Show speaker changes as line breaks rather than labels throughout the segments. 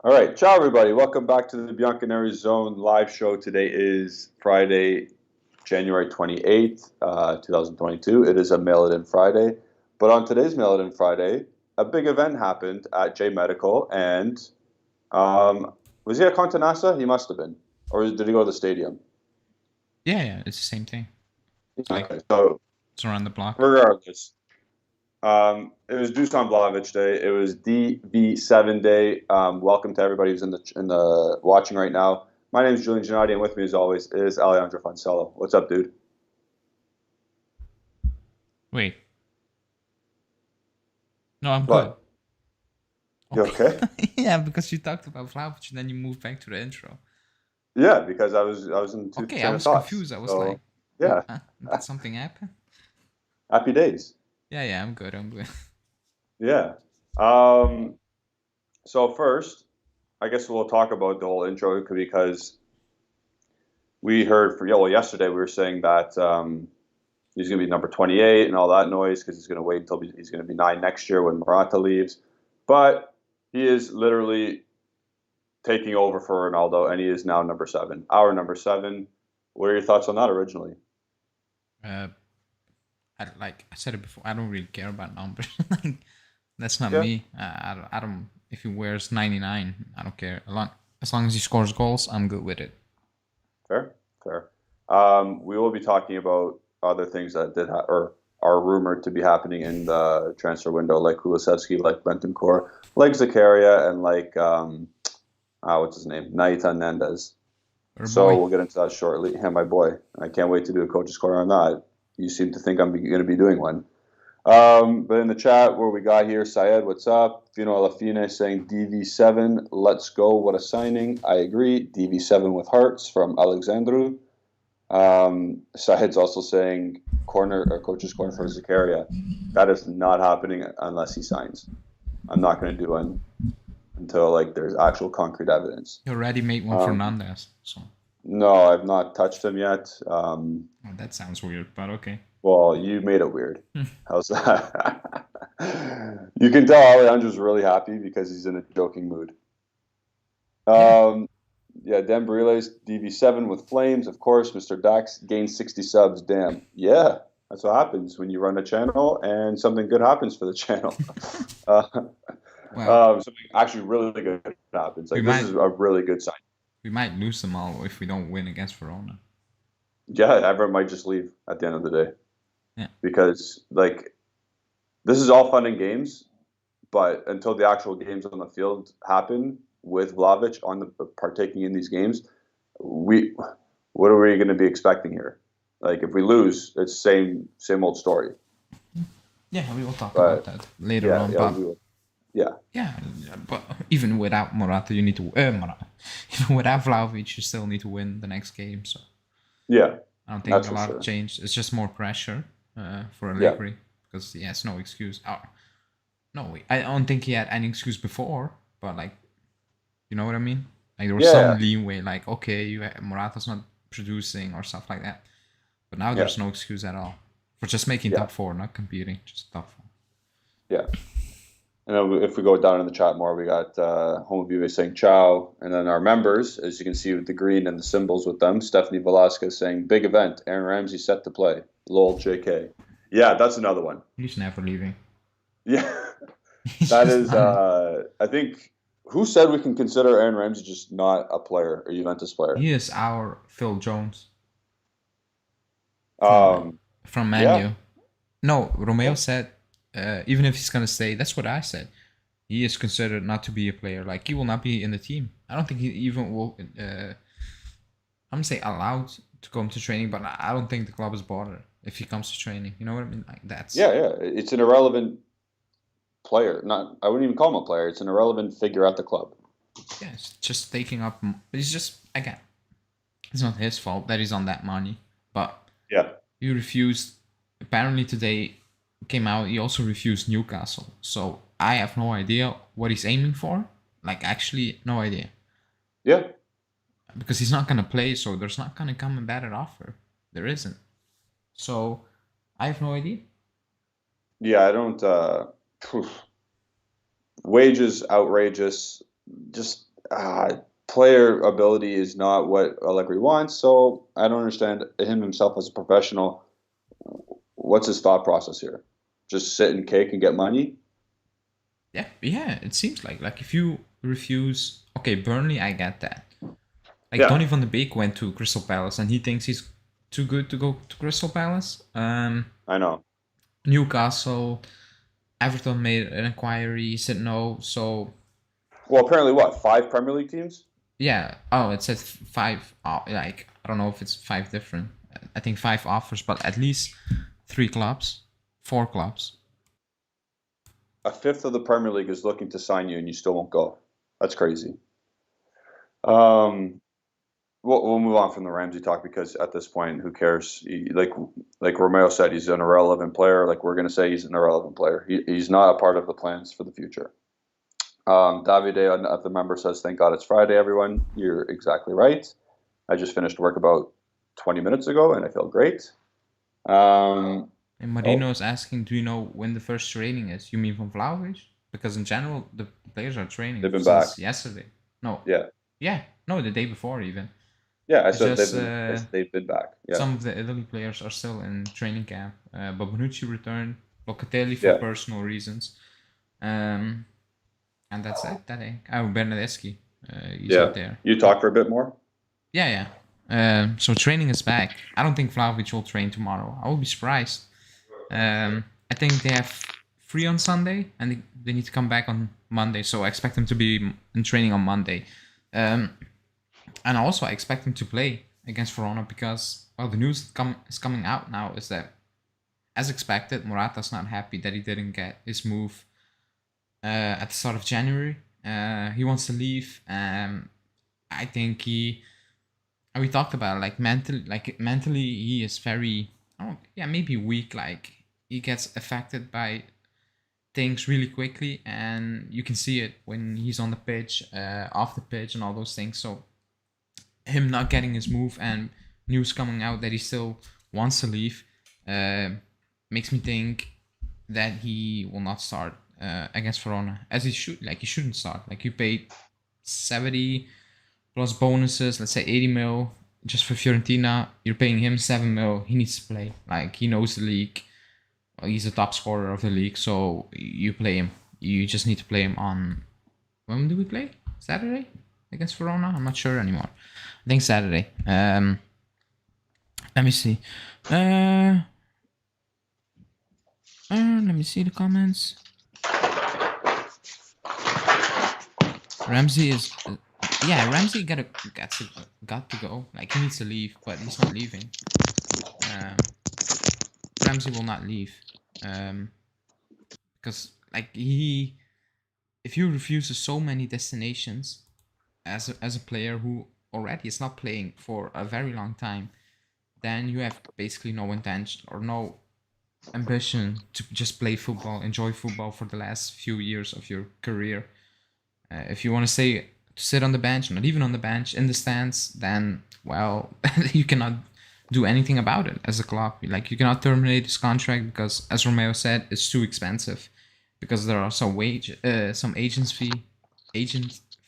All right, ciao everybody. Welcome back to the Bianconerizone live show. Today is Friday, January 28th, 2022. It is a Mail It In Friday. But on today's Mail It In Friday, a big event happened at J Medical, and was he at Contanasa? He must have been. Or did he go to the stadium?
Yeah, it's the same thing. It's like
Okay, so
it's around the block.
regardless, it was Dusan Vlahović Day. It was DV7 Day. Welcome to everybody who's in the watching right now. My name is Julian Gennady, and with me, as always, is Alejandro Foncello. What's up, dude?
Wait, no, I'm good.
What? You
Okay.
okay?
Yeah, because you talked about Vlahović and then you moved back to the intro.
Yeah, because I was in two
Okay, I
train of
was
thoughts.
confused. I was
So
like,
yeah,
did something happen?
happy days.
Yeah, I'm good. I'm good.
Yeah. Um. So first, I guess we'll talk about the whole intro because we heard yesterday we were saying that he's going to be number 28 and all that noise because he's going to wait until he's going to be 9 next year when Morata leaves. But he is literally taking over for Ronaldo, and he is now number 7. Our number 7. What are your thoughts on that originally?
uh, like I said it before. I don't really care about numbers. Like that's not
Yeah,
me. I don't. If he wears 99, I don't care. As long as he scores goals, I'm good with it.
fair, fair. We will be talking about other things that or are rumored to be happening in the transfer window, like Kulusevski, like Bentancur, like Zakaria, and like what's his name, Nandez.
Or
So
boy.
we'll get into that shortly. Yeah, my boy. I can't wait to do a coach's corner on that. You seem to think I'm going to be doing one. But in the chat where we got here, Syed, what's up? Fino Alafine saying DV7, let's go. What a signing. I agree. DV7 with hearts from Alexandru. Syed's also saying corner or coach's corner for Zakaria. That is not happening unless he signs. I'm not going to do one until like there's actual concrete evidence.
He already made one for
Um,
Nandez. So
no, I've not touched him yet.
that sounds weird, but okay.
Well, you made it weird. How's that? You can tell Alejandro's really happy because he's in a joking mood.
Yeah.
Um, yeah, Dan Bariles, DV7 with Flames, of course. Mr. Dax gained 60 subs. Damn. Yeah, that's what happens when you run a channel and something good happens for the channel. Uh,
Well,
something actually really good happens.
we
Like, this
might
is a really good sign.
we might lose them all if we don't win against Verona.
Yeah, everyone might just leave at the end of the day
Yeah.
because, like, this is all fun and games, but until the actual games on the field happen with Vlahović on the partaking in these games, we what are we going to be expecting here? Like if we lose, it's same old story.
Yeah, we will talk about
But
that later
yeah,
on.
yeah,
But
we will. Yeah,
yeah, but even without Morata, you need to Morata. Even without Vlahović, you still need to win the next game. So
yeah,
I don't think
that's
a
for
lot
sure.
changed. It's just more pressure for
Yeah,
Allegri because he has no excuse. Oh, no, I don't think he had any excuse before. But like, you know what I mean? Like there was
yeah,
some leeway. Like okay, Morata's not producing or stuff like that. But now
yeah,
there's no excuse at all for just making
yeah,
top four, not competing, just top four.
yeah. And if we go down in the chat more, we got Home View saying ciao. And then our members, as you can see with the green and the symbols with them, Stephanie Velasquez saying big event, Aaron Ramsey set to play. Lol JK. Yeah, that's another one.
He's never leaving.
Yeah,
He's
that
just
is,
not.
I think, who said we can consider Aaron Ramsey just not a player, a Juventus player?
He is our Phil Jones from
Um,
from
yeah,
Manu. No, Romeo
yeah,
said even if he's gonna stay, that's what I said. He is considered not to be a player. Like he will not be in the team. I don't think he even will. I'm gonna say allowed to come to training, but I don't think the club is bothered if he comes to training. You know what I mean? Like that's
yeah. It's an irrelevant player. Not, I wouldn't even call him a player. It's an irrelevant figure at the club.
yeah, it's just taking up. But he's just again, it's not his fault that he's on that money, but
Yeah,
he refused. Apparently today came out. He also refused Newcastle. So I have no idea what he's aiming for. Like actually, no idea
yeah,
because he's not gonna play. So there's not gonna come a better offer. There isn't. So I have no idea.
yeah. I don't. Wages outrageous. Just player ability is not what Allegri wants. So I don't understand him himself as a professional. What's his thought process here? Just sit and cake and get money?
Yeah. It seems like if you refuse, okay, Burnley, I get that. Like
Yeah.
Donny van de Beek went to Crystal Palace and he thinks he's too good to go to Crystal Palace.
I know.
Newcastle, Everton made an inquiry, he said no. So
Well, apparently, what, 5 Premier League teams?
yeah. Oh, it says 5. Like I don't know if it's 5 different. I think 5 offers, but at least 3 clubs, 4 clubs.
A fifth of the Premier League is looking to sign you, and you still won't go. That's crazy. We'll move on from the Ramsey talk because at this point, who cares? Like Romeo said, he's an irrelevant player. Like we're going to say he's an irrelevant player. He's not a part of the plans for the future. Davide at the member says, "Thank God it's Friday, everyone." You're exactly right. I just finished work about 20 minutes ago, and I feel great.
And Marino is asking, do you know when the first training is? You mean from Vlahović? Because in general, the players are training
They've been
since
back
yesterday. No.
Yeah.
No, the day before even.
Yeah, I
It's
said
just
they've been back. Yeah.
some of the Italy players are still in training camp. But Bonucci returned. Locatelli for personal reasons. And that's it that day. Oh, Bernardeschi. He's not there.
You talk for a bit more?
Yeah. So training is back. I don't think Vlahović will train tomorrow. I will be surprised. I think they have free on Sunday and they need to come back on Monday. So I expect them to be in training on Monday. And also I expect him to play against Verona because, well, the news is coming out now is that, as expected, Morata's not happy that he didn't get his move at the start of January. He wants to leave. I think we talked about it, mentally he is very, maybe weak. Like he gets affected by things really quickly, and you can see it when he's on the pitch, off the pitch, and all those things. So him not getting his move and news coming out that he still wants to leave makes me think that he will not start against Verona, as he should. Like he shouldn't start. Like you paid 70 plus bonuses, let's say 80 mil just for Fiorentina. You're paying him 7 mil. He needs to play. Like he knows the league. Well, he's the top scorer of the league, so you play him. You just need to play him on. When do we play? Saturday against Verona? I'm not sure anymore. I think Saturday. Let me see. Let me see the comments. Ramsey is. Ramsey got to go. Like he needs to leave, but he's not leaving. Ramsey will not leave. Because if he refuses so many destinations as a player who already is not playing for a very long time, then you have basically no intention or no ambition to just play football, enjoy football for the last few years of your career. If you want to sit on the bench, not even on the bench, in the stands, then, well, you cannot do anything about it as a club. Like you cannot terminate his contract because, as Romeo said, it's too expensive. Because there are some agent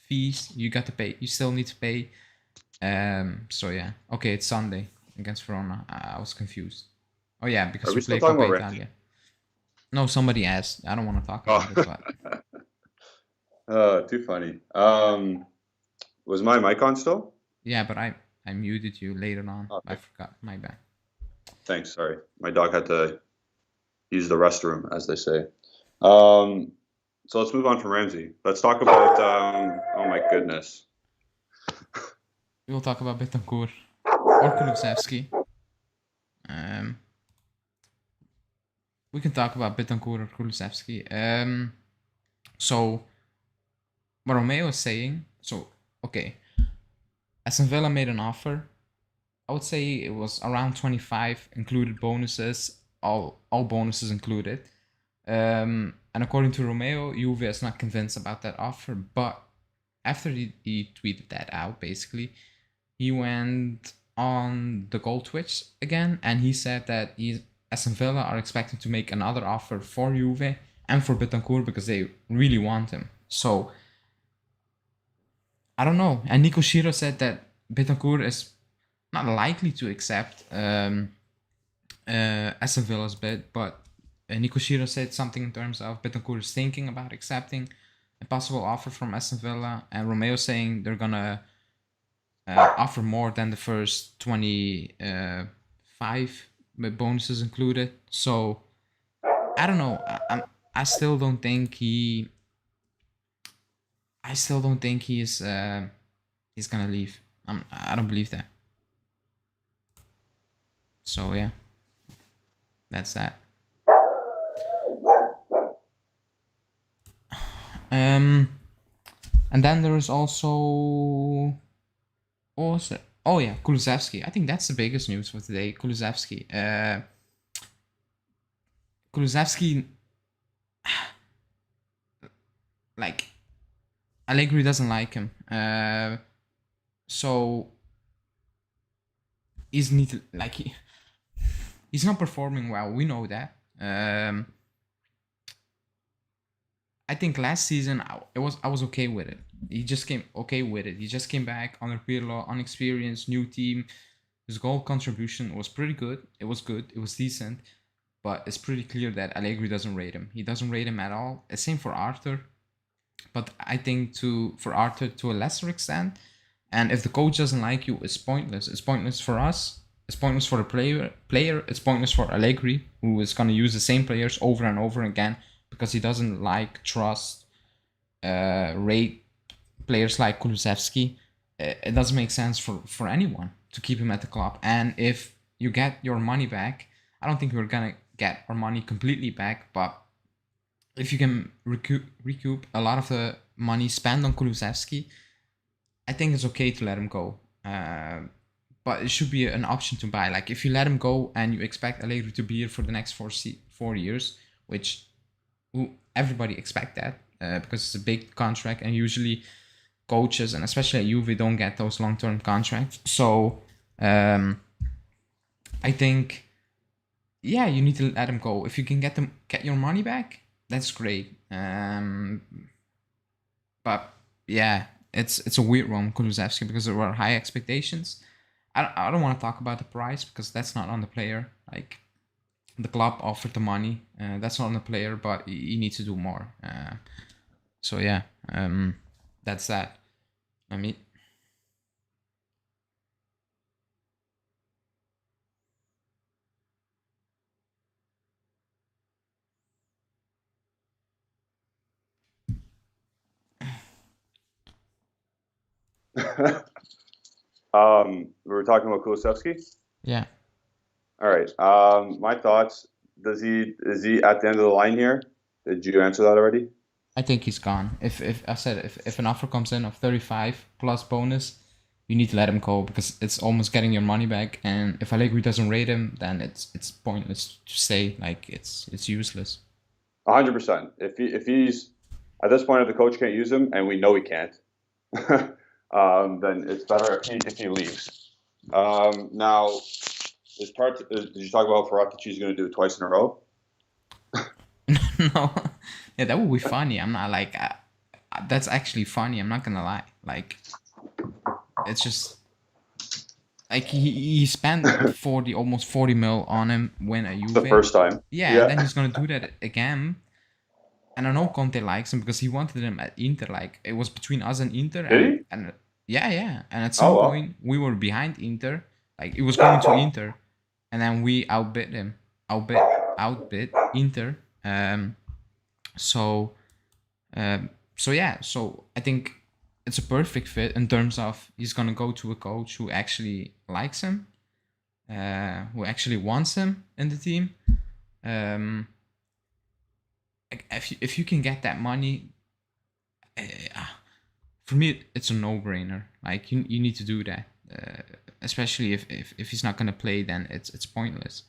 fees you got to pay. You still need to pay. So yeah, okay, it's Sunday against Verona. I was confused. Oh yeah, because we play Coppa Italia. No, somebody asked. I don't want to talk about it.
But too funny. Was my mic on still?
Yeah, but I muted you later on. Okay. I forgot. My bad.
Thanks. Sorry, my dog had to use the restroom, as they say. So let's move on from Ramsey. Let's talk about. Oh my goodness.
We'll talk about Bentancur or Kulusevski. We can talk about Bentancur or Kulusevski. So what Romeo is saying. So okay, Aston Villa made an offer. I would say it was around 25, included bonuses, all bonuses included. And according to Romeo, Juve is not convinced about that offer. But after he tweeted that out, basically, he went on the goal Twitch again, and he said that Aston Villa are expecting to make another offer for Juve and for Bentancur because they really want him. So I don't know. And Nico Shiro said that Bentancur is not likely to accept Aston Villa's bid, but Nico Shiro said something in terms of Bentancur is thinking about accepting a possible offer from Aston Villa, and Romeo saying they're gonna offer more than the first 25 with bonuses included. So I don't know. I still don't think he. I still don't think he's gonna leave. I don't believe that. So yeah, that's that. And then there is also oh yeah, Kulusevski. I think that's the biggest news for today. Kulusevski, like Allegri doesn't like him. So he's he's not performing well. We know that. I think last season I was okay with it. He just came okay with it. He just came back under Pirlo, unexperienced, new team. His goal contribution was pretty good. It was good. It was decent. But it's pretty clear that Allegri doesn't rate him. He doesn't rate him at all. Same for Arthur. But I think for Arthur to a lesser extent. And if the coach doesn't like you, it's pointless. It's pointless for us. It's pointless for the player. It's pointless for Allegri, who is going to use the same players over and over again because he doesn't trust, rate players like Kulusevski. It doesn't make sense for anyone to keep him at the club. And if you get your money back, I don't think we're going to get our money completely back, but if you can recoup a lot of the money spent on Kulusevski, I think it's okay to let him go. But it should be an option to buy. Like if you let him go and you expect Allegri to be here for the next 4 years, which everybody expect that because it's a big contract, and usually coaches and especially at Juve don't get those long-term contracts. So I think you need to let him go. If you can get your money back, that's great. But yeah, it's a weird one, Kulusevski, because there were high expectations. I don't want to talk about the price because that's not on the player. Like the club offered the money, that's not on the player, but you need to do more. So yeah, that's that. I mean.
We were talking about Kulusevski.
Yeah.
All right. My thoughts. Is he at the end of the line here? Did you answer that already?
I think he's gone. If I said if an offer comes in of 35 plus bonus, you need to let him go because it's almost getting your money back. And if Allegri doesn't rate him, then it's pointless to stay. Like it's useless.
100%. If he's at this point, if the coach can't use him, and we know he can't, then it's better if he leaves. Now, did you talk about Vlahović is going to do it twice in a row?
No, yeah, that would be funny. I'm not like that's actually funny. I'm not gonna lie. Like it's just like he spent almost 40 mil on him when at Juve.
The first time.
Yeah, and then he's gonna do that again. And I know Conte likes him because he wanted him at Inter. Like it was between us and Inter.
Did he?
And yeah. And at some point we were behind Inter. Like it was going to Inter, and then we outbid him. Outbid Inter. So yeah. So I think it's a perfect fit in terms of he's gonna go to a coach who actually likes him, who actually wants him in the team. If you can get that money, for me it's a no-brainer. Like you need to do that, especially if he's not gonna play, then it's pointless.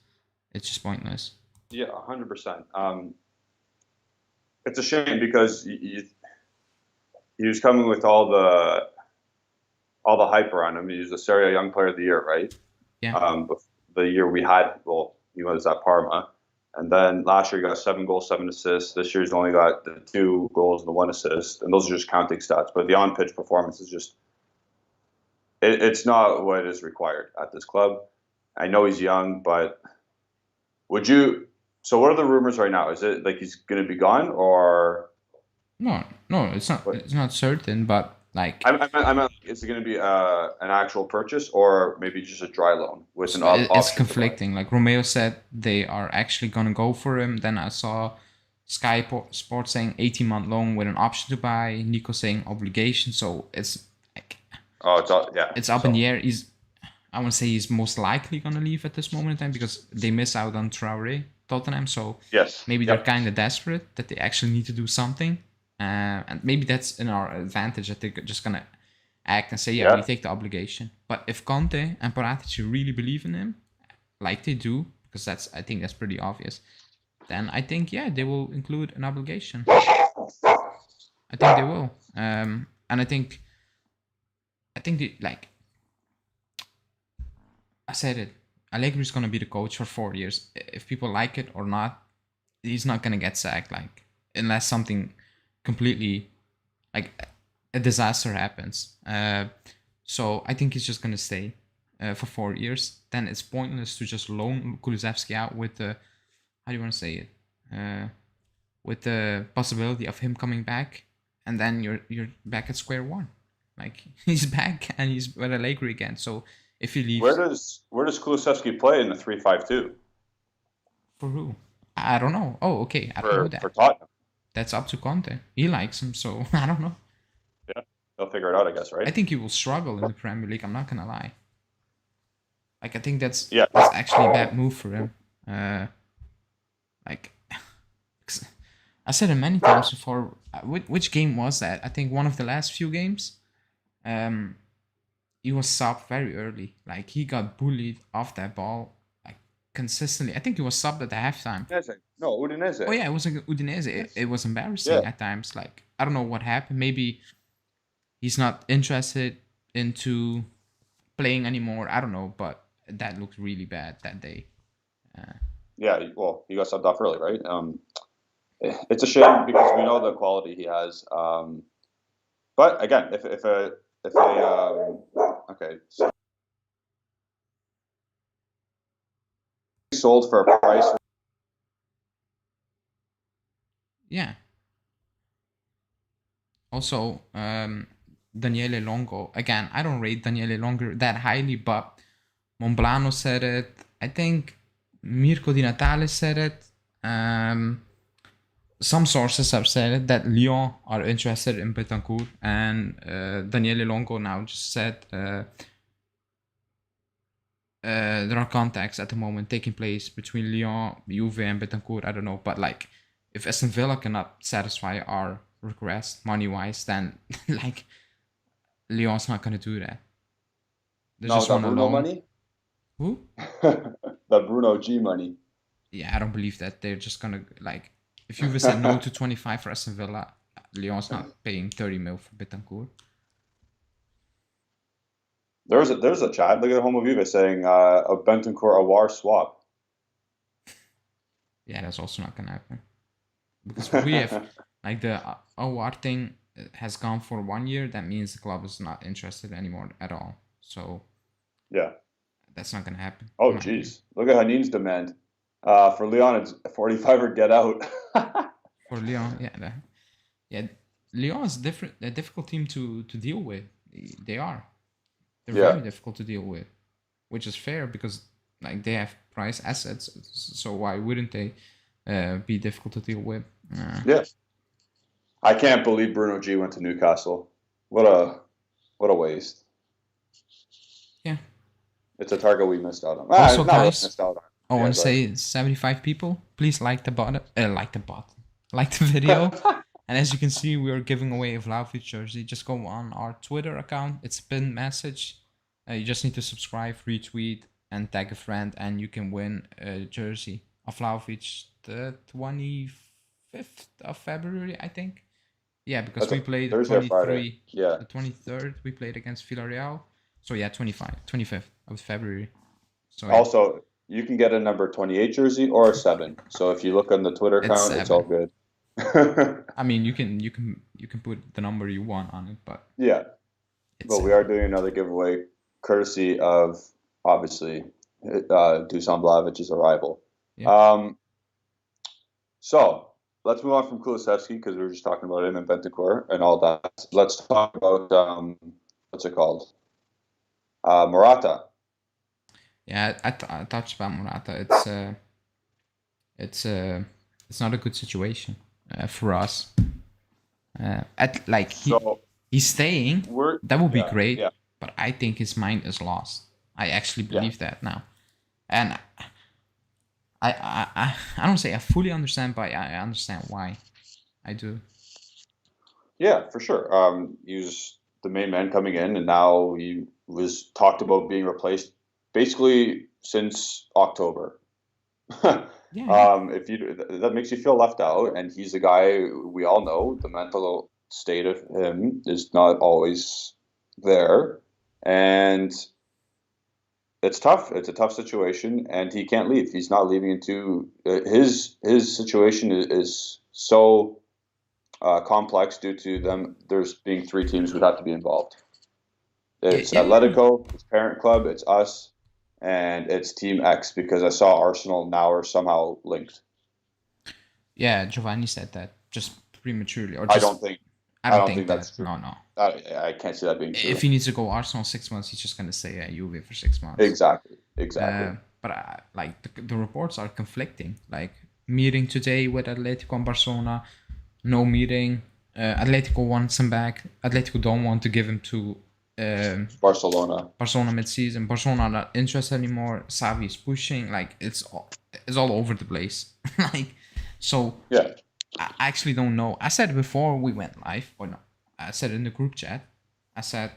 It's just pointless.
Yeah, 100%. It's a shame because he was coming with all the hype around him. He was the Serie A Young Player of the Year, right?
Yeah.
The year we had, he was at Parma. And then last year he got 7 goals, 7 assists. This year he's only got the 2 goals and the 1 assist, and those are just counting stats. But the on-pitch performance is just it's not what is required at this club. I know he's young, but would you? So what are the rumors right now? Is it like he's going to be gone, or
No, it's not. It's not certain, but like
I meant is it going to be an actual purchase or maybe just a dry loan with an
it's
option?
conflicting. Like Romeo said, they are actually gonna go for him. Then I saw Sky Sports saying 18-month loan with an option to buy. Nico saying obligation. So it's like
it's all, yeah.
It's up in the air. I want to say he's most likely gonna leave at this moment in time because they miss out on Traoré, Tottenham. So
yes,
maybe they're kind of desperate that they actually need to do something. And maybe that's in our advantage that they're just gonna act and say, yeah, we take the obligation. But if Conte and Paratici really believe in him, like they do, because I think that's pretty obvious, then I think they will include an obligation. I think they will, and I think I said it. Allegri is gonna be the coach for 4 years. If people like it or not, he's not gonna get sacked. Like unless something completely like a disaster happens. So I think he's just gonna stay for 4 years. Then it's pointless to just loan Kulusevski out with the how do you want to say it? With the possibility of him coming back, and then you're back at square one. Like he's back and he's with Allegri again. So if he leaves,
where does Kulusevski play in the 3-5-2?
For who? I don't know. Oh, okay. I don't know that.
For Tottenham.
That's up to Conte. He likes him, so I don't know.
Yeah, they'll figure it out, I guess, right?
I think he will struggle in the Premier League. I'm not gonna lie. Like I think that's actually a bad move for him. Like I said it many times before. Which game was that? I think one of the last few games. He was subbed very early. Like he got bullied off that ball like consistently. I think he was subbed at the halftime.
No, Udinese.
Oh yeah, it was Udinese. It was embarrassing at times. Like I don't know what happened. Maybe he's not interested into playing anymore. I don't know, but that looked really bad that day.
Yeah, well, he got subbed off early, right? It's a shame because we know the quality he has. But again, if a okay, so sold for a price.
Yeah. Also, Daniele Longo. Again, I don't rate Daniele Longo that highly, but Monblano said it. I think Mirko Di Natale said it. Some sources have said that Lyon are interested in Bentancur, and Daniele Longo now just said there are contacts at the moment taking place between Lyon, Juve, and Bentancur. I don't know, but like if Aston Villa cannot satisfy our request money-wise, then like Lyon's not gonna do that. They just want
Bruno money.
Who?
The Bruno G money.
Yeah, I don't believe that. They're just gonna like. If Juve said no to 25 for Aston Villa, Lyon's not paying 30 mil for Bentancur.
There's a chat. Look at Homo Vive saying a Bentancur Awar swap.
Yeah, that's also not gonna happen because we have like the Awar thing has gone for 1 year. That means the club is not interested anymore at all. So
yeah,
that's not gonna happen.
Oh jeez, look at Hanin's demand. For Lyon, it's 45 or get out.
For Lyon, Lyon is a difficult team to deal with. They are. They're very difficult to deal with, which is fair because like they have price assets. So why wouldn't they be difficult to deal with?
Yes. I can't believe Bruno G went to Newcastle. What a waste.
Yeah.
It's a target we missed out on.
Also, guys, I want to say 75 people. Please like the video. And as you can see, we are giving away a Vlahović jersey. Just go on our Twitter account. It's a pinned message. You just need to subscribe, retweet, and tag a friend, and you can win a jersey of Vlahović the 25th of February, I think. Yeah, because we played the 23. Yeah. The 23rd, we played against Villarreal. So yeah, 25th of February. So
also, you can get a number 28 jersey or a 7. So if you look on the Twitter
It's
account, it's all
7.
good.
I mean, you can put the number you want on it, but
Yeah,
it's
but we
7.
are doing another giveaway courtesy of, obviously, Dusan Vlahovic's arrival.
Yeah.
So let's move on from Kulusevski because we were just talking about him and Bentancur and all that. Let's talk about what's it called? Morata.
Yeah, I touched about Morata. It's not a good situation for us.
So
He's staying. That would be great.
yeah,
But I think his mind is lost. I actually
yeah.
believe that now, and I don't say I fully understand, but I understand why. I do.
Yeah, for sure. He was the main man coming in, and now he was talked about being replaced basically since October.
Yeah.
If you that makes you feel left out, and he's a guy we all know the mental state of him is not always there, and it's tough. It's a tough situation, and he can't leave. He's not leaving into his situation is so complex due to them. There's being 3 teams would have to be involved. It's
Yeah.
Atletico, it's parent club, it's us, and it's Team X because I saw Arsenal now are somehow linked.
Yeah, Giovanni said that just prematurely, or
I
just
don't think
I
I
don't
don't
think
think
that.
that's true.
No.
I can't see that being true.
If he needs to go Arsenal 6 months, he's just gonna stay at Juve for 6 months.
Exactly.
But the reports are conflicting. Like meeting today with Atletico and Barcelona, no meeting. Atletico wants him back. Atletico don't want to give him to
Barcelona
mid-season. Barcelona not interested anymore. Xavi is pushing. Like it's all over the place. Like so.
Yeah.
I actually don't know. I said before we went live, or no, I said in the group chat. I said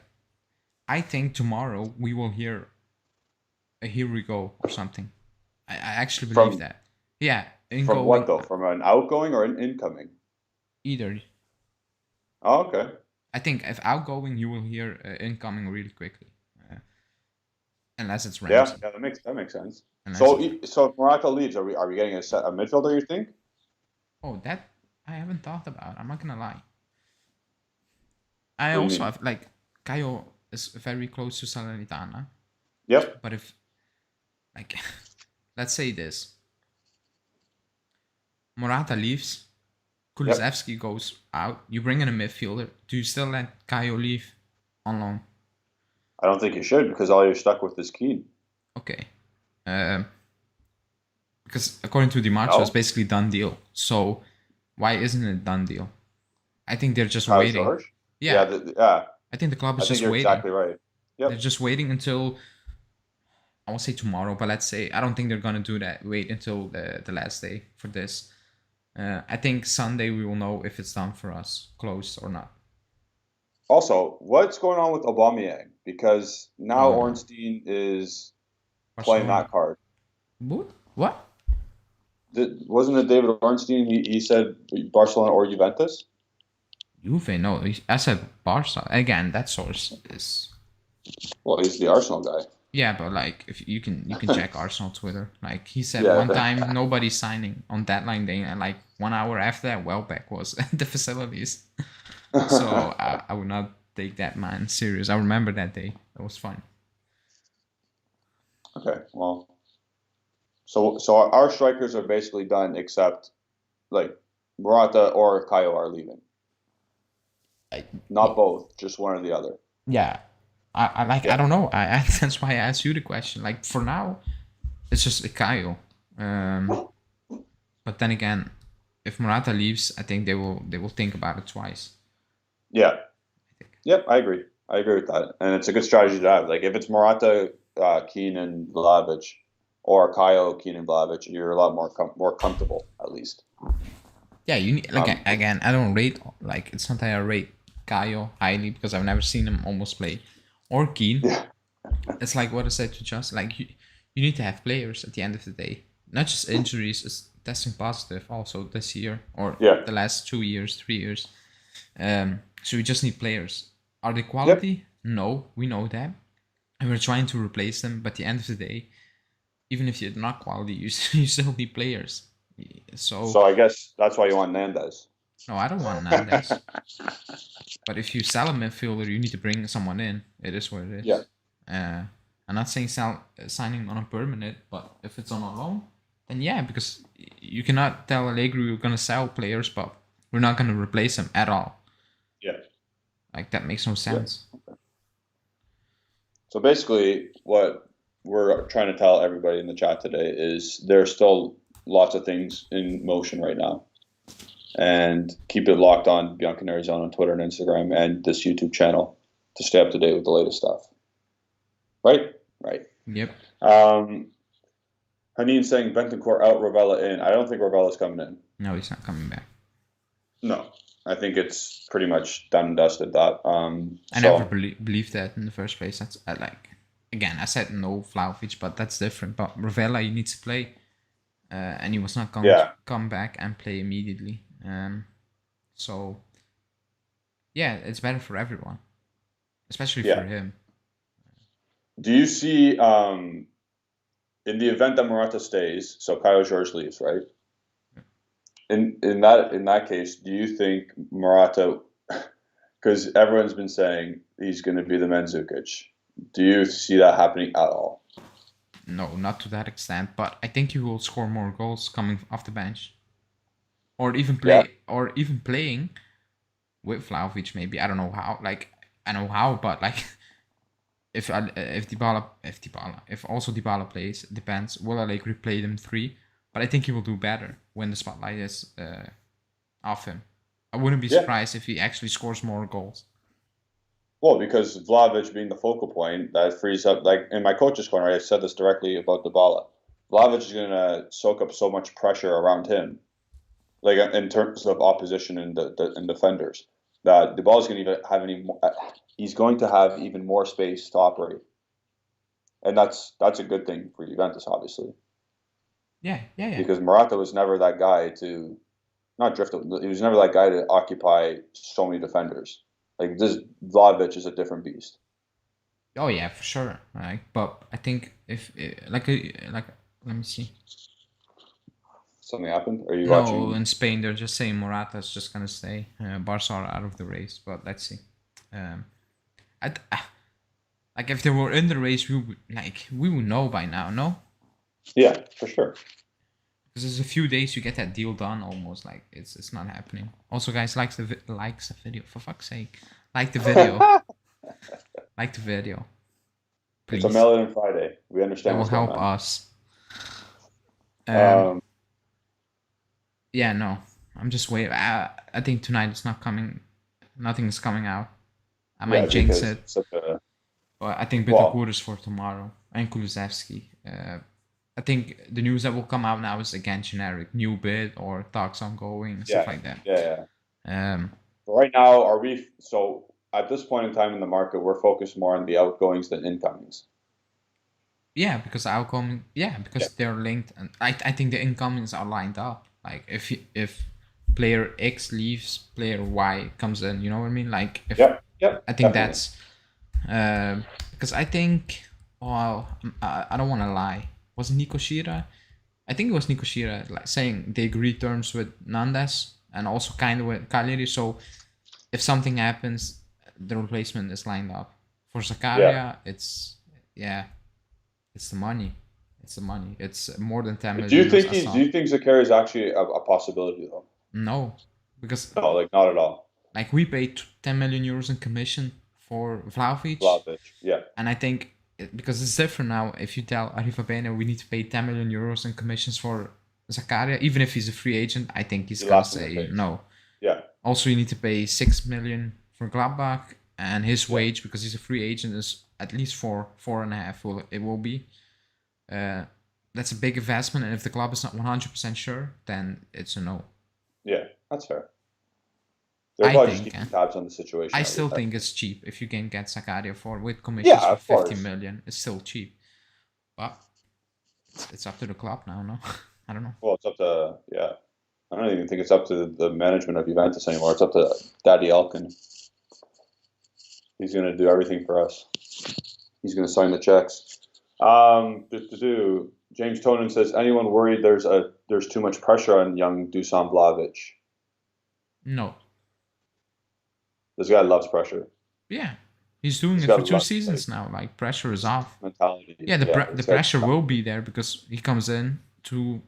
I think tomorrow we will hear a here we go or something. I actually believe that. Yeah, incoming.
From what though? From an outgoing or an incoming?
Either.
Oh, okay.
I think if outgoing, you will hear incoming really quickly, unless it's Ramsey.
Yeah, that makes sense. So if Morata leaves, are we getting a midfielder? You think?
Oh, that I haven't thought about. I'm not gonna lie. I
What do you
also
mean?
have like Caio is very close to Salernitana.
Yep.
But if like let's say this, Morata leaves, Kulusevski goes out, you bring in a midfielder. Do you still let Caio leave on loan?
I don't think you should because all you're stuck with is Keane.
Okay. Because according to DiMarcio, it's basically done deal. So why isn't it done deal? I think they're just waiting.
George?
Yeah.
Yeah.
I think the club is just
you're
waiting.
Exactly right. Yep.
They're just waiting until I won't say tomorrow, but let's say I don't think they're gonna do that. Wait until the last day for this. I think Sunday we will know if it's done for us, closed or not.
Also, what's going on with Aubameyang? Because now Ornstein is playing that card.
What?
Wasn't it David Ornstein? He said Barcelona or Juventus?
Juve, no. I said Barca. Again, that source is...
Well, he's the Arsenal guy.
Yeah, but like, if you can check Arsenal Twitter. Like he said one time, nobody's signing on deadline day, and like 1 hour after that, Welbeck was at the facilities. So I would not take that man serious. I remember that day. That was fun.
Okay, well, so our strikers are basically done, except like Morata or Caio are leaving. Not both, just one or the other.
Yeah. I don't know. That's why I asked you the question. Like for now, it's just Caio. But then again, if Morata leaves, I think they will think about it twice.
Yeah. Yep, I agree. I agree with that, and it's a good strategy to have. Like if it's Morata, Keane, and Vlahović, or Caio, Keane, and Vlahović, you're a lot more comfortable at least.
Yeah, you need again. I don't rate it's not that I rate Caio highly because I've never seen him almost play. Or Keane.
Yeah.
It's like what I said to Just. Like you need to have players at the end of the day. Not just injuries. It's testing positive also this year or the last 2 years, 3 years. So we just need players. Are they quality? Yep. No, we know that. And we're trying to replace them. But at the end of the day, even if you're not quality, you still need players.
So I guess that's why you want Nandez.
No, I don't want Nandez. But if you sell a midfielder, you need to bring someone in. It is what it is.
Yeah.
I'm not saying signing on a permanent, but if it's on a loan, then yeah, because you cannot tell Allegri we're gonna sell players, but we're not gonna replace them at all.
Yeah.
Like that makes no sense.
Yeah. Okay. So basically, what we're trying to tell everybody in the chat today is there's still lots of things in motion right now. And keep it locked on bianconerizonechannel on Twitter and Instagram and this YouTube channel to stay up to date with the latest stuff. Right? Right.
Yep.
Haneen saying Bentancur out, Ravella in. I don't think Ravella's coming in.
No, he's not coming back.
No. I think it's pretty much done and dusted that.
I never believed that in the first place. That's again, I said no Vlahović, but that's different. But Ravella, he needs to play. And he was not going to come back and play immediately. So, yeah, it's better for everyone, especially for him.
Do you see, in the event that Morata stays, so Kyle George leaves, right? In that case, do you think Morata, because everyone's been saying he's going to be the Mandzukic, do you see that happening at all?
No, not to that extent, but I think he will score more goals coming off the bench, or even playing with Vlahović. Maybe I don't know how. Like I know how, but like if also Dybala plays, it depends. Will Allegri play them 3? But I think he will do better when the spotlight is off him. I wouldn't be surprised if he actually scores more goals.
Well, because Vlahović being the focal point, that frees up, like in my coach's corner, I said this directly about Dybala. Vlahović is going to soak up so much pressure around him, like in terms of opposition and defenders, that Dybala is going to he's going to have even more space to operate. And that's a good thing for Juventus, obviously.
Yeah.
Because Morata was never that guy to, not drift, he was never that guy to occupy so many defenders. Like this, Vlahović is a different beast.
Oh yeah, for sure. Right, but I think if let me see.
Something happened? Are you watching?
No, in Spain they're just saying Morata is just gonna stay. Barca are out of the race, but let's see. Like if they were in the race, we would know by now, no?
Yeah, for sure.
Because there's a few days you get that deal done almost. Like it's not happening. Also, guys, likes the video, for fuck's sake. Like the video. Like the video. Please.
It's a Melon Friday. We understand.
That will help us. Yeah, no. I'm just waiting. I think tonight it's not coming. Nothing is coming out. I might jinx it. But I think Bentancur is for tomorrow. And Kulusevski. I think the news that will come out now is again generic, new bid or talks ongoing, stuff like that.
Yeah. Right now, so at this point in time in the market, we're focused more on the outgoings than incomings.
Yeah, because they're linked, and I think the incomings are lined up. Like if player X leaves, player Y comes in. You know what I mean? Like if I think that's because I think I don't want to lie. Was it Nico Shira? I think it was Nico Shira saying they agreed terms with Nandez and also kind of with Cagliari. So if something happens, the replacement is lined up. For Zakaria, it's the money. It's the money. It's more than 10 million.
Do you think Zakaria is actually a possibility though?
No, because
not at all.
Like we paid 10 million euros in commission for Vlahović.
Yeah.
And I think because it's different now. If you tell Arriva we need to pay 10 million euros in commissions for Zakaria, even if he's a free agent, I think he's gonna say no.
Yeah.
Also, you need to pay 6 million for Gladbach, and his wage, because he's a free agent, is at least 4.5. It will be. That's a big investment, and if the club is not 100% sure, then it's a no.
Yeah, that's fair. They're probably just keeping tabs on the situation.
I still think it's cheap if you can get Zakaria with commissions for 50 million. It's still cheap, but it's up to the club now. No, I don't know.
Well, it's up to I don't even think it's up to the management of Juventus anymore. It's up to Daddy Elkin. He's going to do everything for us. He's going to sign the checks. James Tonin says, anyone worried there's too much pressure on young Dusan Vlahović?
No.
This guy loves pressure.
Yeah. He's doing
This
it
guy
for 2
loves
seasons now. Like, pressure is off.
mentality.
Yeah, the pressure will be there because he comes in to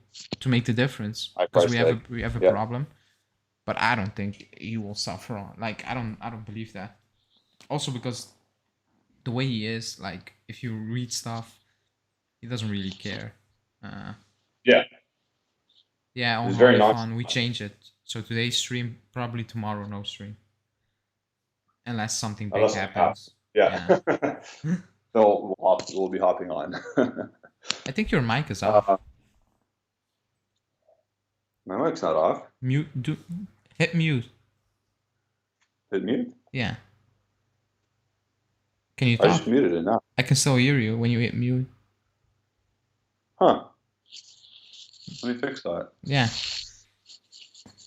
make the difference. Because we have a problem. But I don't think he will suffer on. Like, I don't believe that. Also because the way he is, like, if you read stuff, he doesn't really care.
Yeah.
Yeah, on
It's very
fun, we change it. So today's stream, probably tomorrow no stream. Unless something big happens.
Yeah. So we'll be hopping on.
I think your mic is off.
My mic's not off.
Hit mute.
Hit mute?
Yeah. Can you talk?
I just muted it now.
I can still hear you when you hit mute.
Huh. Let me fix that.
Yeah.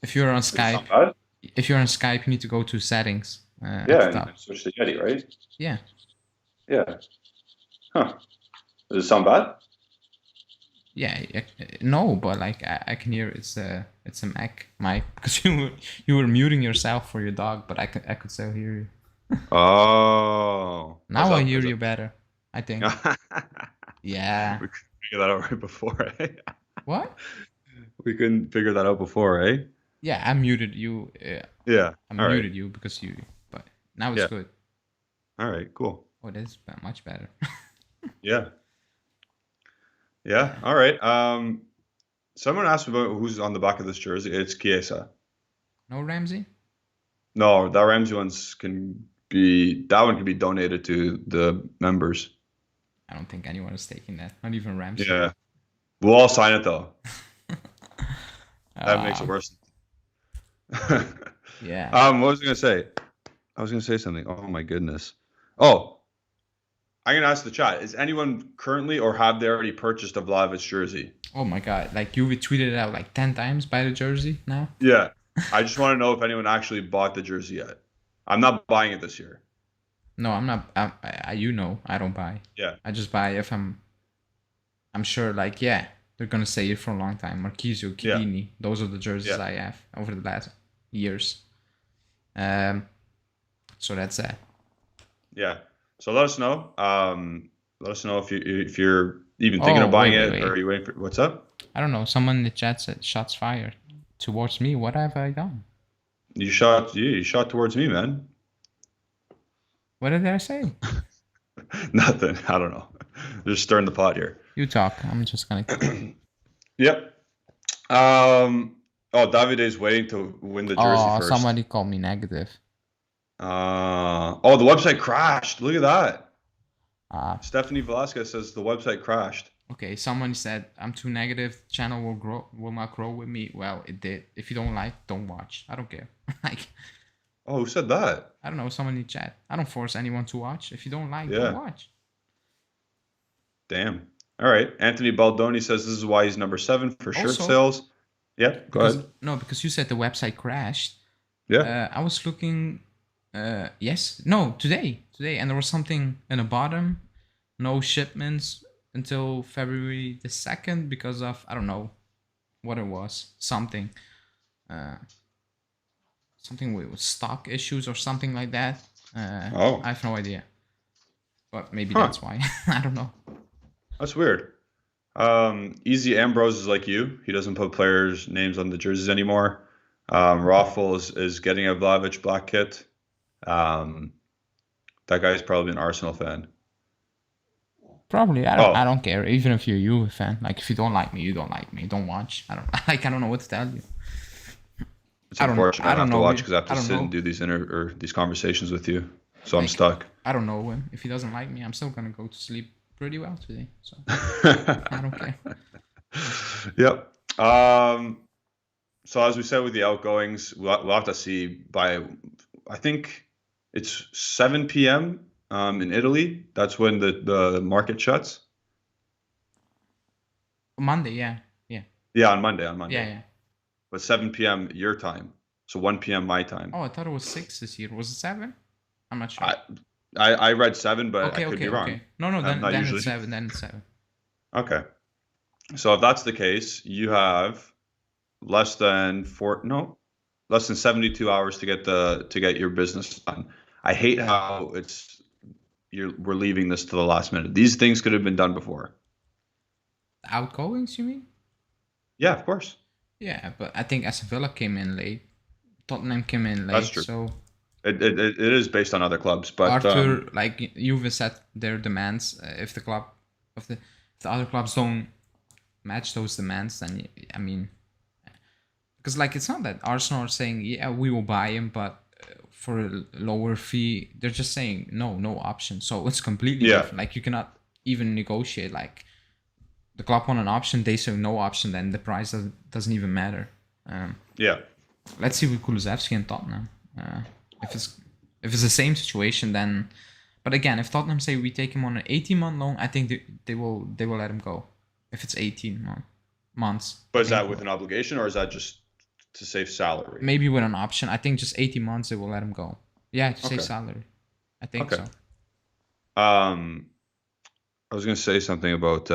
If you're on Skype, you need to go to settings.
Yeah, and switch to Yeti, right?
Yeah.
Yeah. Huh. Does it sound bad?
Yeah. No, but like I can hear it's a Mac mic because you were muting yourself for your dog, but I could still hear you.
Oh.
Now I hear you better, I think. Yeah.
We couldn't figure that out right before, eh?
What?
We couldn't figure that out before, eh?
Yeah, I muted you.
Yeah.
I muted you because but now it's good.
All right, cool.
Oh, it is much better.
Yeah. Yeah. All right. Someone asked about who's on the back of this jersey. It's Chiesa.
No Ramsey?
No, that Ramsey one can be donated to the members.
I don't think anyone is taking that. Not even Ramsey.
Yeah. We'll all sign it though. That makes it worse.
Yeah.
What was I gonna say? I was gonna say something. Oh my goodness. Oh. I'm gonna ask the chat: is anyone currently or have they already purchased a Vlahović jersey?
Oh my god! Like you tweeted it out like 10 times by the jersey now.
Yeah, I just want to know if anyone actually bought the jersey yet. I'm not buying it this year.
No, I'm not. I don't buy.
Yeah.
I just buy if I'm sure. Like they're gonna say it for a long time. Marquisio, Chiellini. Yeah. Those are the jerseys I have over the last years. So that's that.
Yeah. So let us know. Let us know if you're even thinking of buying it, or are you waiting for what's up?
I don't know. Someone in the chat said shots fired towards me. What have I done?
You shot towards me, man.
What did I say?
Nothing. I don't know. Just stirring the pot here.
You talk. I'm just gonna.
Yep. Davide's waiting to win the jersey first.
Somebody called me negative.
The website crashed. Look at that. Stephanie Velasquez says the website crashed.
Okay, someone said I'm too negative. Channel will not grow with me. Well, it did. If you don't like, don't watch. I don't care. Like.
Oh, who said that?
I don't know. Someone in the chat. I don't force anyone to watch. If you don't like, don't watch.
Damn. All right. Anthony Baldoni says this is why he's number 7 for shirt sales. Yeah. Go ahead.
No, because you said the website crashed.
Yeah.
I was looking. Today, and there was something in the bottom, no shipments until February the 2nd because of I don't know what it was, something with stock issues or something like that. I have no idea, but maybe that's why. I don't know.
That's weird. Easy Ambrose is like you. He doesn't put players' names on the jerseys anymore. Raffle is getting a Vlahović black kit. That guy's probably an Arsenal fan.
Probably. I don't care. Even if you're a Juve fan, like if you don't like me, you don't like me. Don't watch. I don't know what to tell you.
It's unfortunate. I don't have to watch because I have to sit and do these conversations with you. So I'm stuck.
I don't know him. If he doesn't like me, I'm still gonna go to sleep pretty well today. So I don't care.
Yep. So as we said with the outgoings, we'll have to see by, I think it's 7 p.m. In Italy. That's when the market shuts.
Monday, yeah.
Yeah, on Monday.
Yeah.
But 7 p.m. your time, so 1 p.m. my time.
Oh, I thought it was 6 this year. Was it 7? I'm not sure.
I read 7, but I could be wrong.
Okay. No, then it's 7. Then it's 7.
Okay. So if that's the case, you have less than 72 hours to get your business done. I hate how we're leaving this to the last minute. These things could have been done before.
Outgoings, you mean?
Yeah, of course.
Yeah, but I think Aston Villa came in late. Tottenham came in
That's
late,
true.
so
It is based on other clubs, but
Arthur, like Juve set their demands. If the other clubs don't match those demands, then I mean, because like it's not that Arsenal are saying yeah we will buy him, but for a lower fee, they're just saying no option. So it's completely different. Like you cannot even negotiate. Like the club want an option, they say no option, then the price doesn't even matter.
Yeah.
Let's see with Kulusevski and Tottenham. If it's the same situation, then. But again, if Tottenham say we take him on an 18-month loan, I think they will let him go. If it's 18 months.
But is that with an obligation or is that just to save salary?
Maybe with an option. I think just 18 months they will let him go. Yeah, to save salary. I think so.
I was going to say something about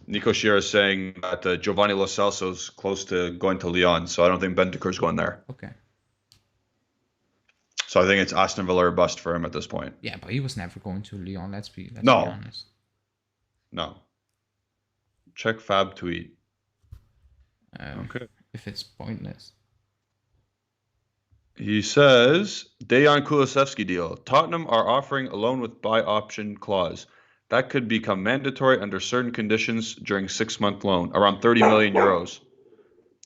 Nico Shearer is saying that Giovanni Lo Celso's close to going to Lyon, so I don't think Bentancur's going there.
Okay.
So I think it's Aston Villa or bust for him at this point.
Yeah, but he was never going to Lyon. Let's be honest.
No. Check Fab tweet. Okay.
If it's pointless.
He says, Dejan Kulusevski deal. Tottenham are offering a loan with buy option clause. That could become mandatory under certain conditions during 6-month loan, around 30 million euros.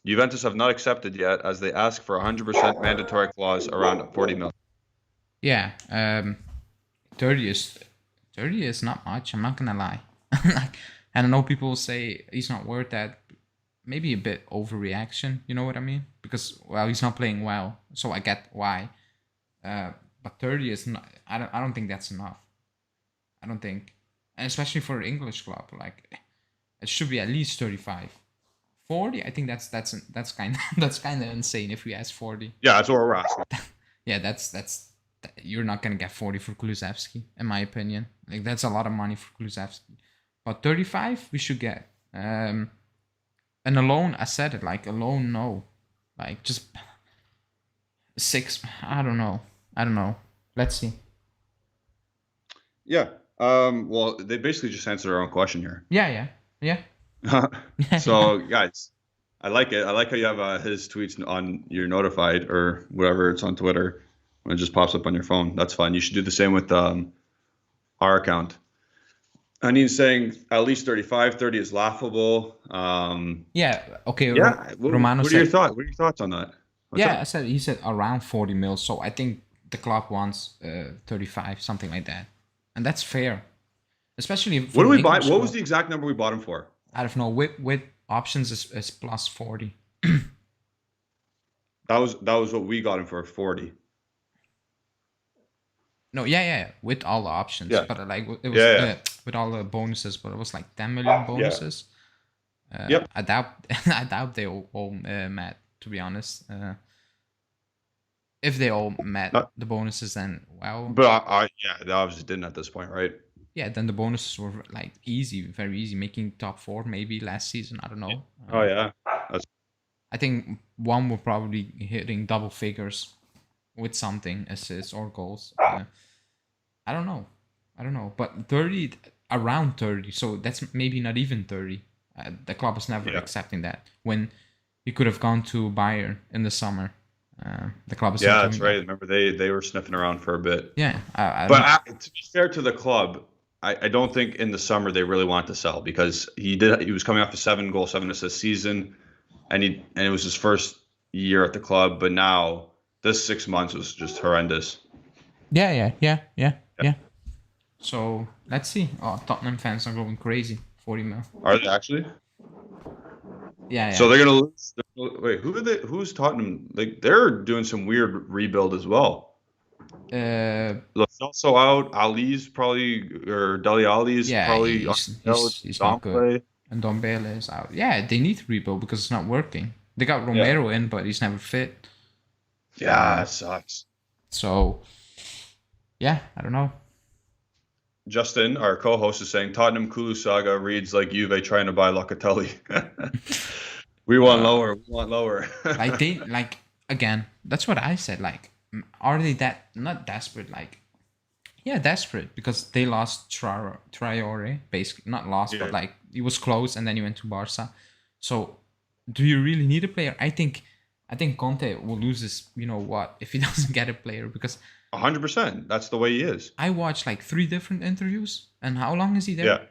Juventus have not accepted yet, as they ask for 100% mandatory clause around 40 million.
Yeah, 30 is not much. I'm not gonna lie. I don't know. People say he's not worth that. Maybe a bit overreaction. You know what I mean? Because he's not playing well, so I get why. But 30 is not. I don't think that's enough. I don't think, and especially for an English club, like it should be at least 35. 40, I think that's kind of insane if we ask 40.
Yeah, that's what we're asking.
Yeah, that's you're not gonna get 40 for Kulusevski, in my opinion. Like that's a lot of money for Kulusevski. But 35 we should get. And a loan, I said it, like a loan, no. Like just 6, I don't know. Let's see.
Yeah. Well, they basically just answered their own question here.
Yeah.
So, guys, I like it. I like how you have his tweets on your notified or whatever it's on Twitter when it just pops up on your phone. That's fine. You should do the same with our account. And he's saying at least 35, 30 is laughable.
Yeah. Okay.
Yeah.
Romano
what are your thoughts? What are your thoughts on that?
He said around 40 mil. So I think the club wants 35, something like that, and that's fair. Especially
what do we buy? What was the exact number we bought him for?
I don't know. With options is plus 40.
That was what we got him for, 40.
No, yeah, with all the options, but like it was with all the bonuses, but it was like 10 million bonuses.
Yep.
I doubt they all met. To be honest, if they all met the bonuses, then well.
But they obviously didn't at this point, right?
Yeah, then the bonuses were like easy, very easy, making top 4 maybe last season. I don't know. I think one were probably hitting double figures with something, assists or goals. I don't know. But 30, around 30, so that's maybe not even 30. The club is never accepting that. When he could have gone to Bayern in the summer. The club is
that's right. Remember they were sniffing around for a bit.
Yeah,
to be fair to the club, I don't think in the summer they really wanted to sell because he was coming off a 7-goal, 7-assist season, and it was his first year at the club. But now this 6 months was just horrendous.
Yeah. So let's see. Oh, Tottenham fans are going crazy. 40 mil.
Are they actually?
Yeah.
So they're gonna lose. Wait, who's Tottenham? Like they're doing some weird rebuild as well. Also out. Ali's probably, or Dele Ali's probably.
He's not good. And Dembele is out. Yeah, they need to rebuild because it's not working. They got Romero in, but he's never fit.
Yeah, it sucks.
So, yeah, I don't know.
Justin, our co-host, is saying Tottenham Kulu saga reads like Juve trying to buy Locatelli. We want
Uh,
lower. We want lower.
like they like again. That's what I said. Like, are they that not desperate? Like, yeah, desperate because they lost Traore, basically not lost, but
Yeah.
like he was close, and then he went to Barca. So, do you really need a player? I think Conte will lose his. You know what? If he doesn't get a player, because
100%. That's the way he is.
I watched like 3 different interviews, and how long is he there?
Yeah.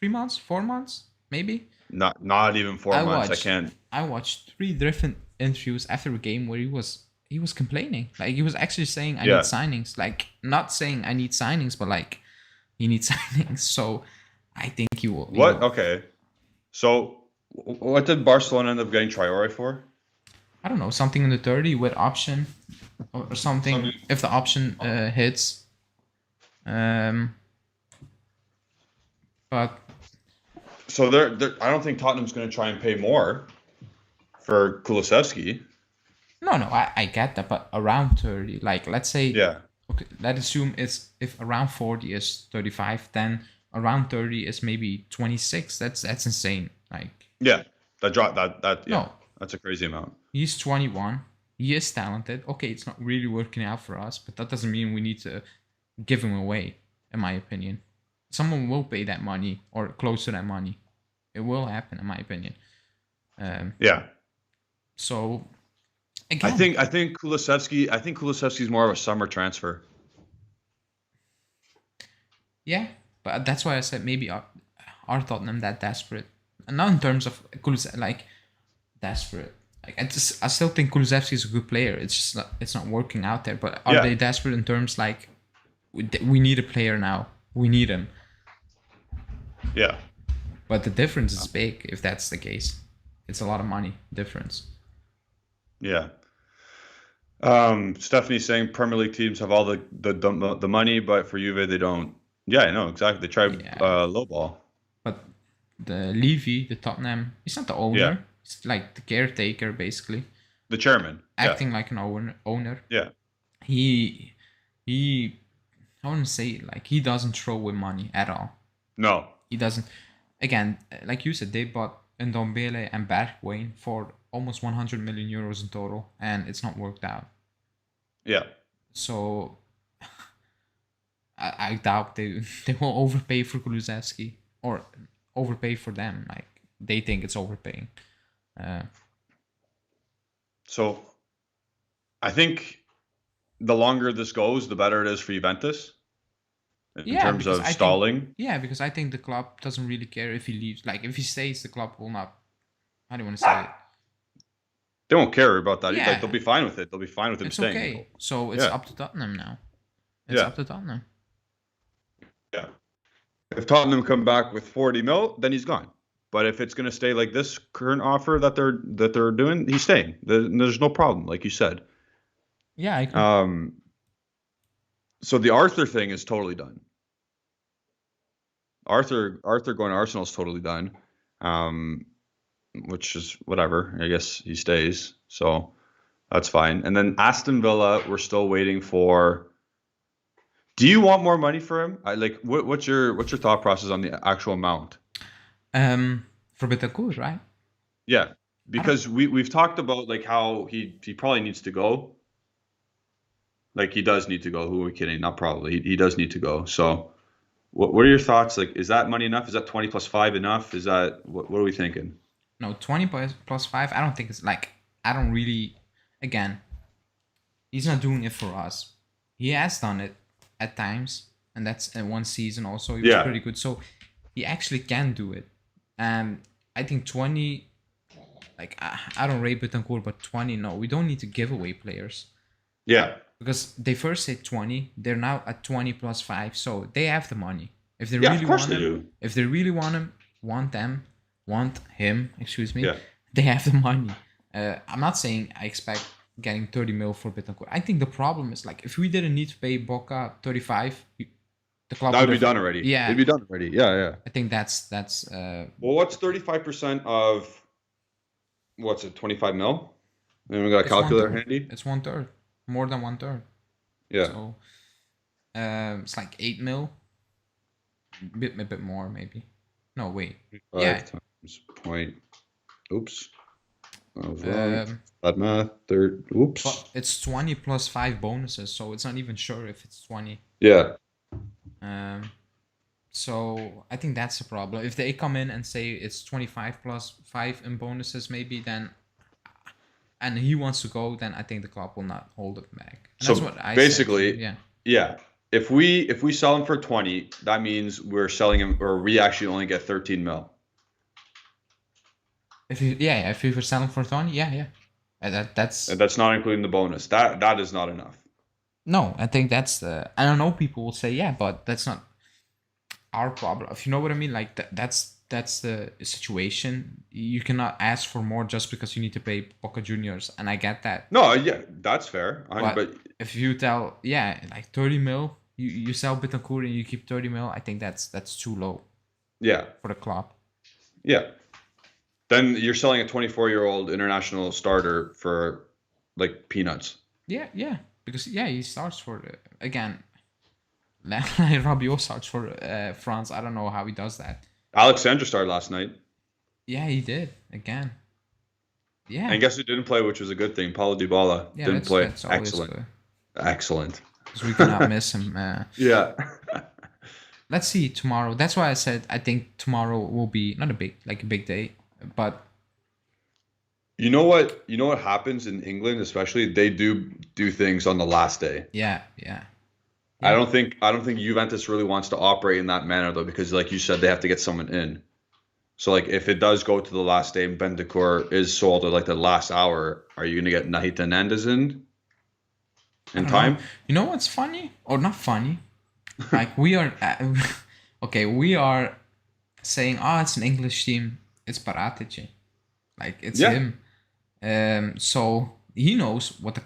3 months, 4 months, maybe.
Not even 4 months. I can't.
I watched 3 different interviews after a game where he was complaining. Like he was actually saying I need
Yeah.
signings. Like not saying I need signings, but like he needs signings. So I think he will.
What? Okay. So what did Barcelona end up getting Traore for?
I don't know, something in the 30 with option or something. If the option hits. But
So I don't think Tottenham's going to try and pay more for Kulusevski.
no, I get that, but around 30, like let's say,
Yeah.
okay, let's assume it's if around 40 is 35, then around 30 is maybe 26. That's insane. Like
Yeah. That drop that yeah.
no,
That's a crazy amount.
he's 21. He is talented. Okay, it's not really working out for us, but that doesn't mean we need to give him away. In my opinion, someone will pay that money or close to that money. It will happen, in my opinion.
Yeah.
So again,
I think Kulusevski's more of a summer transfer.
yeah, but that's why I said maybe are Tottenham that desperate? And not in terms of like desperate. Like I still think Kulusevski is a good player. It's just it's not working out there. But are they desperate in terms like we need a player now? We need him.
Yeah.
But the difference is big if that's the case. It's a lot of money difference.
Yeah. Stephanie's saying Premier League teams have all the money, but for Juve they don't. Yeah, I know exactly. They try lowball.
But the Levy, the Tottenham, he's not the owner.
Yeah.
He's like the caretaker, basically.
The chairman.
Acting like an owner.
Yeah.
He, I want to say like he doesn't throw away money at all.
No.
He doesn't. Again, like you said, they bought Ndombele and Bergwijn for almost 100 million euros in total, and it's not worked out.
Yeah.
So I doubt they will overpay for Kulusevski or overpay for them. Like they think it's overpaying.
So I think the longer this goes, the better it is for Juventus in terms of stalling.
Because I think the club doesn't really care if he leaves. Like if he stays, the club will not. How do you want to say it?
They won't care about that.
Yeah.
Like, they'll be fine with it. They'll be fine with him staying.
Okay. So it's up to Tottenham now. It's up to Tottenham.
Yeah. If Tottenham come back with 40 mil, then he's gone. But if it's going to stay like this current offer that they're doing, he's staying. There's no problem, like you said.
Yeah, I agree.
So the Arthur thing is totally done. Arthur going to Arsenal is totally done. Which is whatever. I guess he stays. So that's fine. And then Aston Villa, we're still waiting for. Do you want more money for him? What's your thought process on the actual amount?
For Bentancur, right?
Yeah, because we've talked about like how he probably needs to go. Like he does need to go. Who are we kidding? Not probably. He does need to go. So, what are your thoughts? Like, is that money enough? Is that 20 plus 5 enough? Is that what are we thinking?
No, 20 plus 5. I don't think it's like I don't really. Again, he's not doing it for us. He has done it at times, and that's in one season also. He was pretty good, so he actually can do it. And I think 20. Like I don't rate Bentancur, but 20. No, we don't need to give away players.
Yeah.
Because they first said 20, they're now at 20 plus 5, so they have the money. If they really want him, excuse me, they have the money. I'm not saying I expect getting 30 mil for Bentancur. I think the problem is like if we didn't need to pay Boca 35, the club
that would be done already.
Yeah,
it'd be done already. Yeah.
I think that's.
Well, what's 35% of? What's it? 25 mil. And we got a calculator handy.
It's 1/3. More than 1/3.
Yeah.
So it's like 8 mil. a bit more maybe. No, wait.
5
Yeah.
times point. Oops. I was wrong.
Um,
Bad math. Third. Oops.
but it's 20 plus 5 bonuses, so it's not even sure if it's 20.
Yeah.
So I think that's a problem. If they come in and say it's 25 plus 5 in bonuses, maybe then, and he wants to go, then I think the club will not hold it back. And that's
So
what I
basically,
said. Yeah.
yeah. If we sell him for 20, that means we're selling him, or we actually only get 13 mil.
If you were selling for 20, yeah. And that's
And that's not including the bonus. That is not enough.
no. I think that's the. I don't know. People will say yeah, but that's not our problem. If you know what I mean, like that's the situation. You cannot ask for more just because you need to pay Boca Juniors, and I get that.
No, yeah, that's fair. But
if you tell like 30 mil, you sell Bentancur and you keep 30 mil, I think that's too low.
Yeah.
For the club.
Yeah. Then you're selling a 24-year-old international starter for like peanuts.
Yeah, because he starts for again. Rabiot starts for France. I don't know how he does that.
Alexandra started last night.
Yeah, he did again. Yeah.
And guess who didn't play, which was a good thing? Paulo Dybala didn't play. That's excellent. Good. Excellent.
Because we cannot miss him.
Yeah.
Let's see tomorrow. That's why I said I think tomorrow will be not a big day, but
you know what happens in England, especially they do things on the last day.
Yeah.
I don't think Juventus really wants to operate in that manner though, because like you said, they have to get someone in. So like if it does go to the last day and Bentancur is sold at like the last hour, are you gonna get Nandez in time?
Know. You know what's funny or not funny? Like we are we are saying, oh, it's an English team. It's Paratici. Like it's him. So he knows what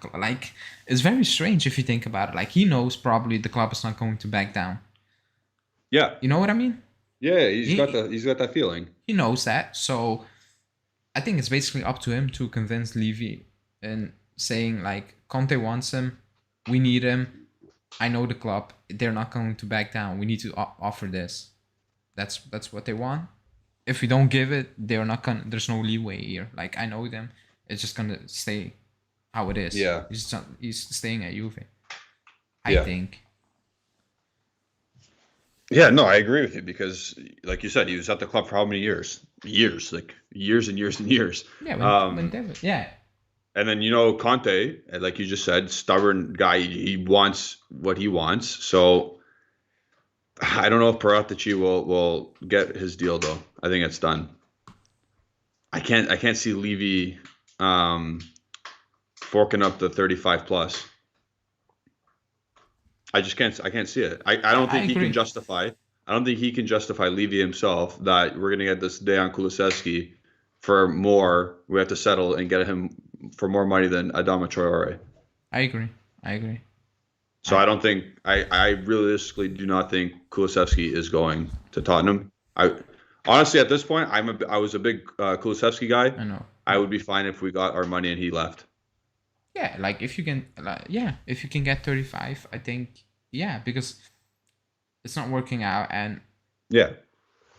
it's very strange if you think about it. Like he knows probably the club is not going to back down.
Yeah.
You know what I mean?
Yeah, he's got that feeling.
He knows that. So I think it's basically up to him to convince Levy and saying like Conte wants him, we need him. I know the club. They're not going to back down. We need to offer this. That's what they want. If we don't give it, they're not gonna. There's no leeway here. Like I know them. It's just gonna stay how it is.
Yeah.
He's staying at Juve. I think.
Yeah, no, I agree with you because, like you said, he was at the club for how many years? Years and years and years.
Yeah, when David, yeah.
And then Conte, like you just said, stubborn guy. He wants what he wants. So I don't know if Paratici will get his deal though. I think it's done. I can't see Levy forking up the 35 plus. I can't see it. I don't think he can justify. I don't think he can justify Levy himself that we're gonna get this Dejan Kulusevski for more. We have to settle and get him for more money than Adama Traore.
I agree.
So I don't think I realistically do not think Kulusevski is going to Tottenham. I honestly at this point I was a big Kulusevski guy.
I know.
I would be fine if we got our money and he left.
Yeah, like if you can, if you can get 35, I think because it's not working out, and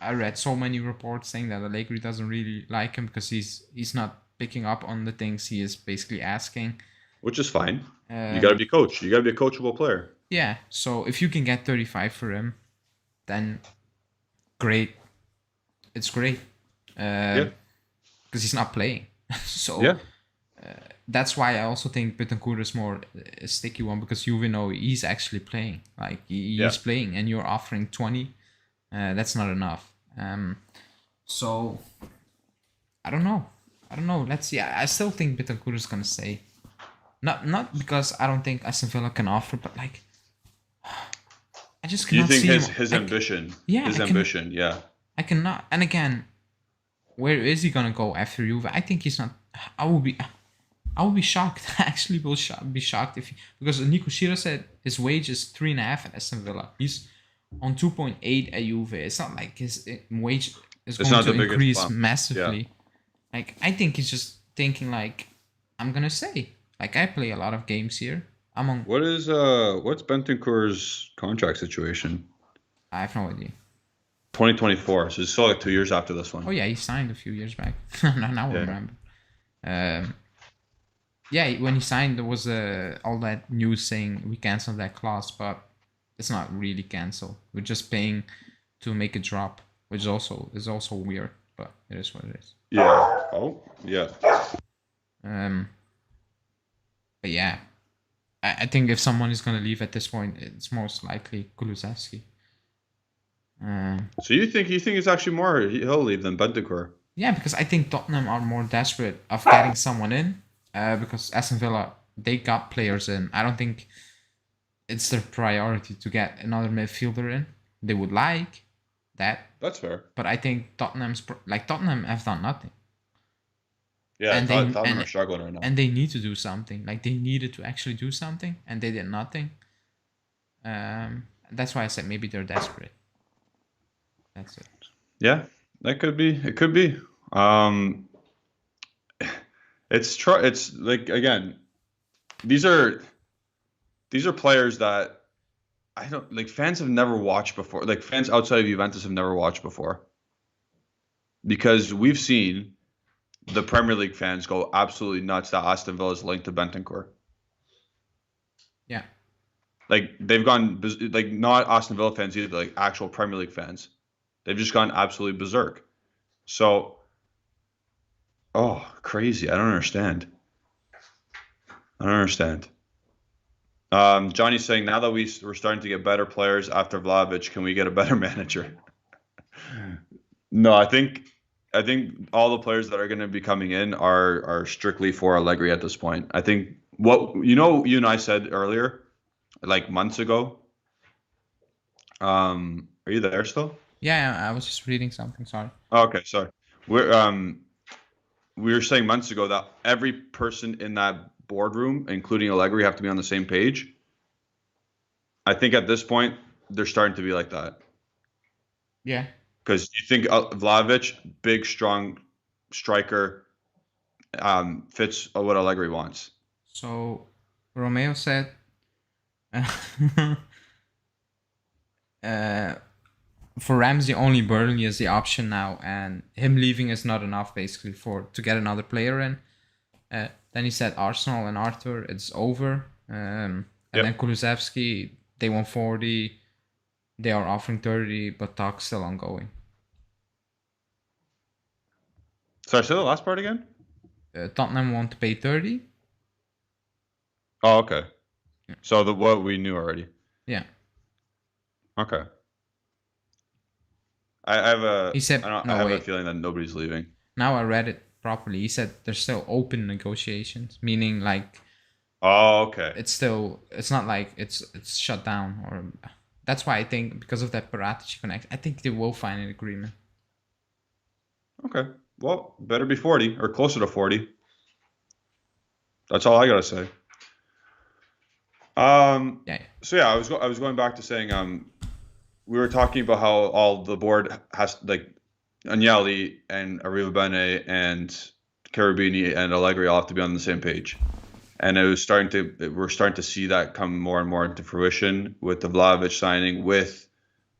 I read so many reports saying that Allegri doesn't really like him because he's not picking up on the things he is basically asking.
Which is fine. You got to be coached. You got to be a coachable player.
Yeah. So if you can get 35 for him, then great. It's great. Because he's not playing. So that's why I also think Bentancur is more a sticky one because you know he's actually playing. Like he's playing, and you're offering 20. That's not enough. So I don't know. Let's see. I still think Bentancur is gonna stay. Not because I don't think Aston Villa can offer, but like I just cannot see.
You think his ambition? Yeah. His ambition. Yeah.
I cannot. And again, where is he gonna go after Juve? I think he's not. I will be shocked. I actually will be shocked because Nico Schira said his wage is 3.5 at Aston Villa. He's on 2.8 at Juve. It's not like his wage is going to increase massively. Yeah. Like I think he's just thinking like I'm gonna stay. Like I play a lot of games here.
What's Bentancur's contract situation?
I have no idea.
2024. So it's still like 2 years after this one.
Oh yeah, he signed a few years back. Now I
Yeah.
remember. Yeah, when he signed, there was all that news saying we canceled that clause, but it's not really canceled. We're just paying to make a drop, which is also weird, but it is what it is.
Yeah. Oh, yeah.
But yeah, I think if someone is gonna leave at this point, it's most likely Kulusevski.
So you think it's actually more he'll leave than Bentancur?
Yeah, because I think Tottenham are more desperate of getting someone in. Because Aston Villa, they got players in. I don't think it's their priority to get another midfielder in. They would like that.
That's fair.
But I think Tottenham have done nothing.
Yeah,
and
Tottenham are struggling right now.
And they need to do something. Like they needed to actually do something, and they did nothing. That's why I said maybe they're desperate. That's it.
Yeah, that could be. It could be. It's like, again, these are players that I don't like. Fans have never watched before. Like fans outside of Juventus have never watched before, because we've seen the Premier League fans go absolutely nuts that Aston Villa is linked to Bentancur.
Yeah,
like they've gone like not Aston Villa fans either, like actual Premier League fans. They've just gone absolutely berserk. So, oh, crazy! I don't understand. Johnny's saying, now that we're starting to get better players after Vlahović, can we get a better manager? No, I think all the players that are going to be coming in are strictly for Allegri at this point. I think you and I said earlier, like months ago. Are you there still?
Yeah, I was just reading something. Sorry.
Oh, okay, sorry. We were saying months ago that every person in that boardroom, including Allegri, have to be on the same page. I think at this point they're starting to be like that.
Yeah.
Because you think Vlahović, big, strong striker, fits what Allegri wants.
So Romeo said, for Ramsey, only Burnley is the option now, and him leaving is not enough basically to get another player in. Then he said Arsenal and Arthur, it's over. And then Kulusevski, they want 40. They are offering 30, but talk's still ongoing.
Sorry, say the last part again?
Tottenham want to pay 30.
Oh, okay. Yeah. So what we knew already.
Yeah.
Okay. I have a.
He said,
I have a feeling that nobody's leaving.
Now I read it properly. He said there's still open negotiations, meaning like.
Oh, okay.
It's not like it's shut down, or that's why I think because of that Paratici connect, I think they will find an agreement.
Okay. Well, better be 40 or closer to 40. That's all I gotta say.
Yeah.
So yeah, I was going back to saying we were talking about how all the board has, like, Agnelli and Arrivabene and Cherubini and Allegri all have to be on the same page. And we're starting to see that come more and more into fruition with the Vlahović signing, with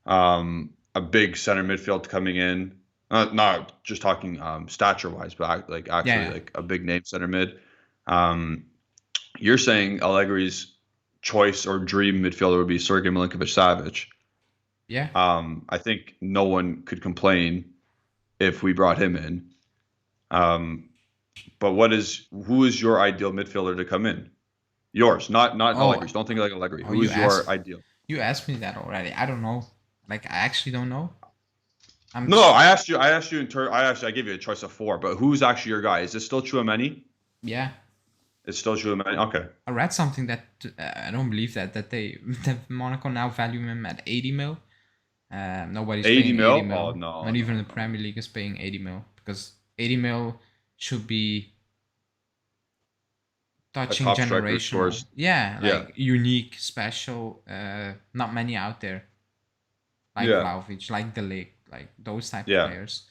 a big center midfield coming in. Not just talking stature wise, but like a big name center mid. You're saying Allegri's choice or dream midfielder would be Sergej Milinković-Savić.
Yeah.
I think no one could complain if we brought him in. But who is your ideal midfielder to come in? Yours, not Allegri's. Don't think like Allegri. Who is your ideal?
You asked me that already. I don't know. Like, I actually don't know.
I asked you. I gave you a choice of 4. But who's actually your guy? Is it still Tchouaméni?
Yeah.
It's still Tchouaméni. Okay.
I read something that I don't believe that Monaco now value him at 80 mil. Nobody's
80
paying
mil?
80 mil.
Oh no.
Not even the Premier League is paying 80 mil, because 80 mil should be touching generational. Yeah, unique, special. Not many out there. Like Vlahović, like De Ligt, like those type of players.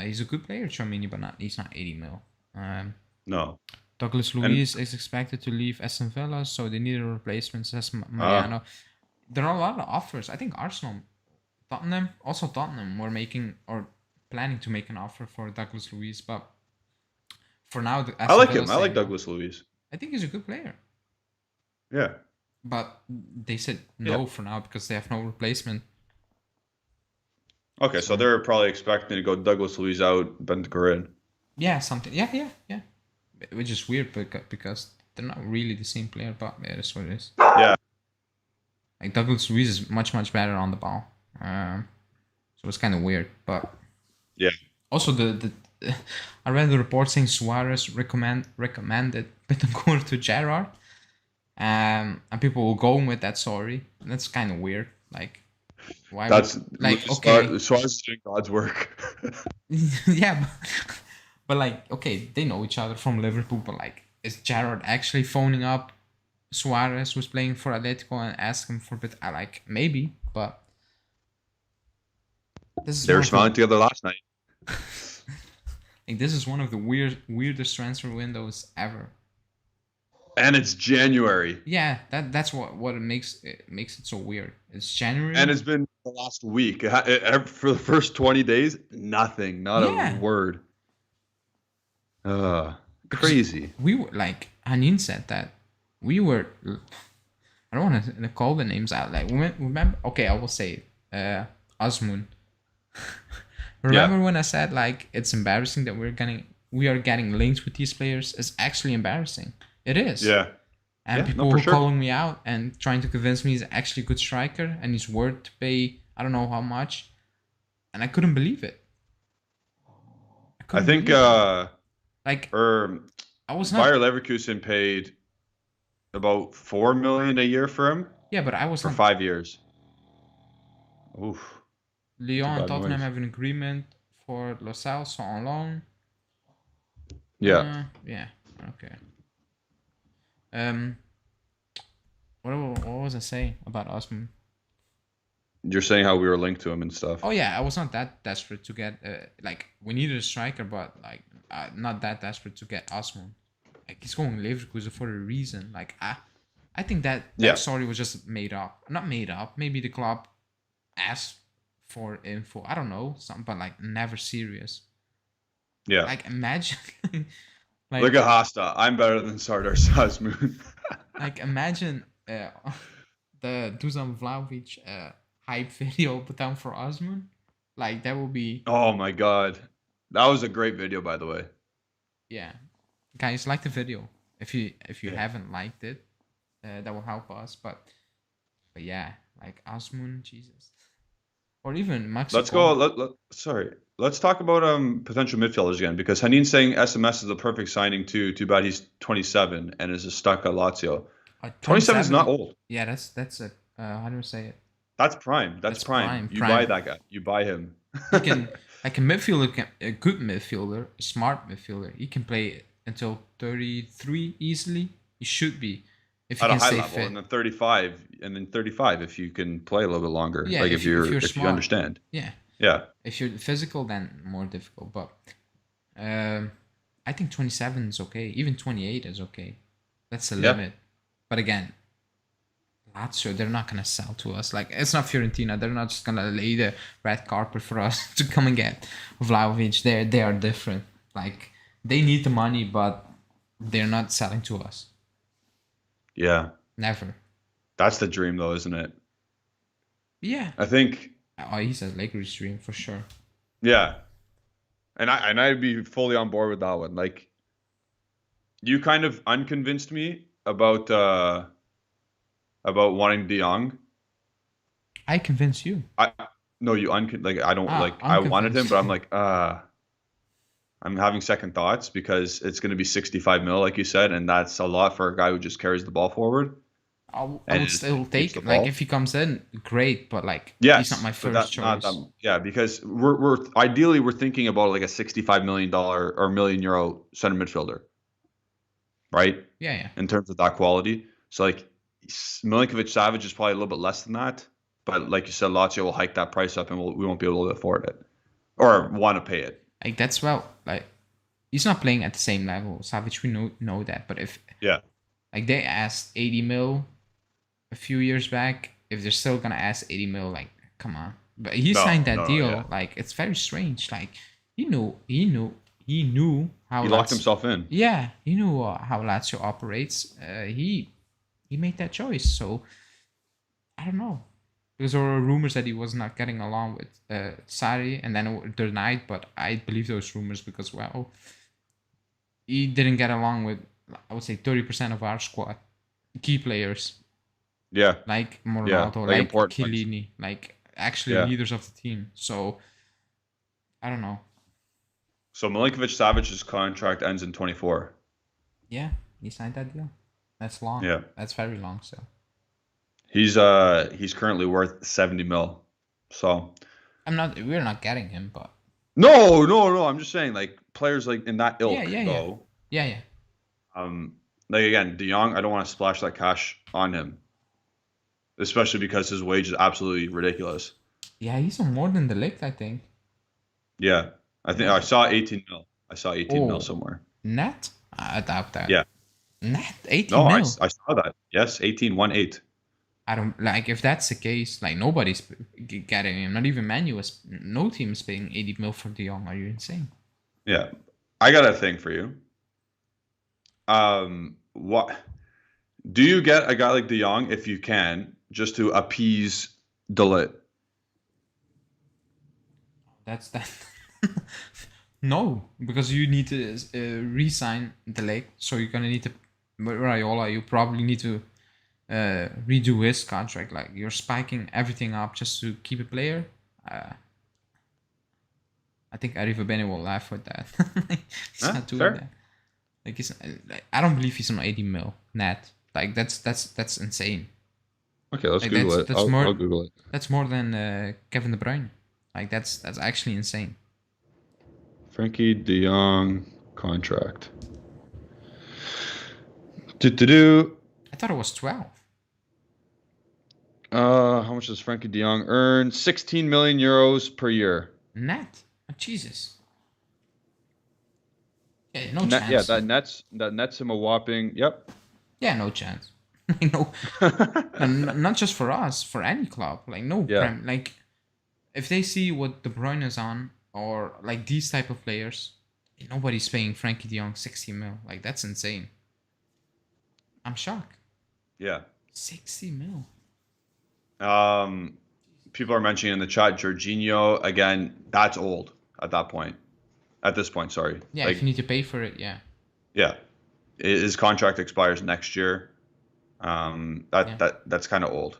He's a good player, Tchouaméni, but he's not 80 mil.
No.
Douglas Luiz is expected to leave Aston Villa, so they need a replacement, says Mariano. There are a lot of offers. I think Arsenal Tottenham were making or planning to make an offer for Douglas Luiz, but for now,
I
Aston
like
Villa
him. I like
saying no.
Douglas Luiz.
I think he's a good player,
Yeah.
but they said
Yeah.
no for now because they have no replacement.
Okay, so they're probably expecting to go Douglas Luiz out, Bentancur in.
Yeah, something. Yeah. Which is weird because they're not really the same player, but yeah, that's what it is.
Yeah.
Like Douglas Luiz is much better on the ball, so it's kind of weird. But
Yeah.
also the I read the report saying Suarez recommended Bentancur to Gerrard, and people were going with that story. And that's kind of weird. Like, why?
That's
like okay,
Suarez is doing God's work.
yeah, but like okay, they know each other from Liverpool, but like, is Gerrard actually phoning up Suarez, who's playing for Atletico, and ask him for a bit? I like maybe, but this is
They were smiling together last night.
like this is one of the weirdest transfer windows ever.
And it's January.
Yeah, that's what it makes it so weird. It's January,
And it's been the last week. For the first 20 days, nothing. Not a word. Crazy.
We were like Hanin said that we were. I don't want to call the names out. Like remember? Okay, I will say it. Osmun. Remember when I said like it's embarrassing that we are getting linked with these players? It's actually embarrassing. It is.
Yeah.
And people were calling me out and trying to convince me he's actually a good striker and he's worth to pay I don't know how much. And I couldn't believe it.
I think
like
I was not. Bayer Leverkusen paid about $4 million a year for him.
Yeah, but I was
for 5 years. Oof.
Lyon and Tottenham have an agreement for Lo Celso on loan.
Yeah.
Yeah. Okay. What was I saying about Osman?
You're saying how we were linked to him and stuff.
Oh yeah, I was not that desperate to get like we needed a striker, but like not that desperate to get Osman. Like he's going Leverkusen for a reason. Like I think that story was just made up. Not made up. Maybe the club asked for info. I don't know something, but like never serious.
Yeah.
Like imagine.
Like, look at Hasta. I'm better than Sardar Sazmoon.
Like imagine the Dusan Vlahović hype video put down for Osman. Like that would be.
Oh my god, that was a great video, by the way.
Yeah, guys, like the video. If you haven't liked it, that will help us. But yeah, like Osman, Jesus, or even Max.
Let's go. Let's talk about potential midfielders again, because Hanin's saying SMS is the perfect signing too. Too bad he's 27 and is stuck at Lazio. 27 is not old.
Yeah, that's a how do I say it?
That's prime. That's prime. You buy that guy. You buy him.
He can like a good midfielder, a smart midfielder. He can play until 33 easily. He should be if he
at
can
a high
stay
level,
fit.
and then 35 if you can play a little bit longer.
Yeah,
like if you understand.
Yeah.
Yeah.
If you're physical, then more difficult. But I think 27 is okay. Even 28 is okay. That's the limit. But again, Lazio, they're not gonna sell to us. Like it's not Fiorentina. They're not just gonna lay the red carpet for us to come and get Vlahović. They are different. Like they need the money, but they're not selling to us.
Yeah.
Never.
That's the dream, though, isn't it?
Yeah.
I think.
Oh, he's a Allegri's dream for sure.
Yeah, and I'd be fully on board with that one. Like, you kind of unconvinced me about wanting De Jong.
I convinced you.
I wanted him, but I'm like, I'm having second thoughts because it's going to be 65 mil, like you said, and that's a lot for a guy who just carries the ball forward.
I would still take it. Like if he comes in, great, but like he's not my first choice.
Because we're ideally thinking about like a $65 million or €1 million center midfielder, right?
Yeah.
In terms of that quality, so like Milinkovic-Savic is probably a little bit less than that, but like you said, Lazio will hike that price up, and we won't be able to afford it or want to pay it.
Like that's like he's not playing at the same level. Savic, we know that, but if like they asked 80 mil. A few years back, if they're still gonna ask 80 mil, like come on, But he
No,
signed that
no,
deal.
yeah.
Like it's very strange. Like he knew how
He locked
Lazio.
himself in.
Yeah, he knew how Lazio operates. He made that choice. So I don't know. Because there were rumors that he was not getting along with Sarri, and then it were denied. But I believe those rumors because well, he didn't get along with, I would say, 30% of our squad, key players
Yeah,
like
yeah,
Morata,
like
like
important ones.
Chiellini, like actually
Yeah.
leaders of the team. So I don't know.
So Milinkovic-Savic's contract ends in 24.
Yeah, he signed that deal. That's long.
Yeah.
That's very long. So
He's currently worth 70 mil. So
we're not getting him, but
no. I'm just saying, like players like in that
yeah,
ilk,
yeah, yeah,
though.
yeah, yeah.
Like again, De Jong, I don't want to splash that cash on him, especially because his wage is absolutely ridiculous.
Yeah, he's on more than the Ligt, I think.
Yeah, I think I
Yeah.
saw 18 mil. I saw 18 mil
Oh,
somewhere.
net? I doubt that.
Yeah.
Net 18
No,
mil.
I saw that. Yes, 18-1-8.
I don't like if that's the case. Like nobody's getting him. Not even Manu is. No team is paying 80 mil for De Jong. Are you insane?
Yeah. I got a thing for you. What do you get a guy like De Jong if you can just to appease Delit?
That's that. No, because you need to re-sign the leg, so you're gonna need to Raiola. You probably need to redo his contract. Like you're spiking everything up just to keep a player. Uh, I think Arriva Bene will laugh with that. He's not doing
Fair.
that. Like he's, like, I don't believe he's on 80 mil net. Like that's insane.
Okay, let's
Like
Google it.
that's
I'll
more
Google it.
that's more than Kevin De Bruyne. Like that's actually insane.
Frankie De Jong contract. Do.
I thought it was 12
How much does Frankie De Jong earn? 16 million euros per year.
net. Oh, Jesus. Yeah, no
Net, yeah,
chance.
that nets him a whopping. Yep.
Yeah, no chance. Like no, not just for us, for any club. Like no
Yeah.
like if they see what De Bruyne is on or like these type of players, nobody's paying Frankie De Jong 60 mil. Like that's insane. I'm shocked.
Yeah.
60 mil.
People are mentioning in the chat Jorginho again. That's old at that point. At this point, sorry.
Yeah, if you need to pay for it, yeah.
Yeah, his contract expires next year. That's kind of old.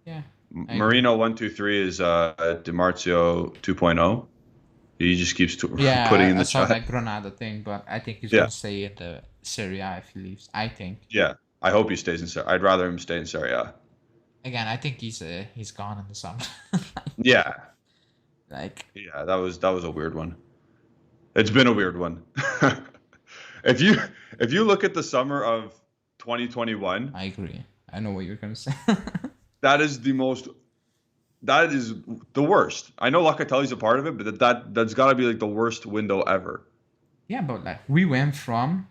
Yeah.
Marino 123 is DiMarzio 2.0. He just keeps putting in the
I saw
chat.
that Granada thing, but I think he's gonna stay at the Serie A if he leaves. I think.
Yeah, I hope he stays in Serie. I'd rather him stay in Serie A.
Again, I think he's gone in the summer.
Yeah.
Like.
Yeah, that was a weird one. It's been a weird one. If you look at the summer of 2021,
I agree. I know what you're gonna say.
that is the worst. I know Locatelli's a part of it, but that's got to be like the worst window ever.
Yeah, but like we went from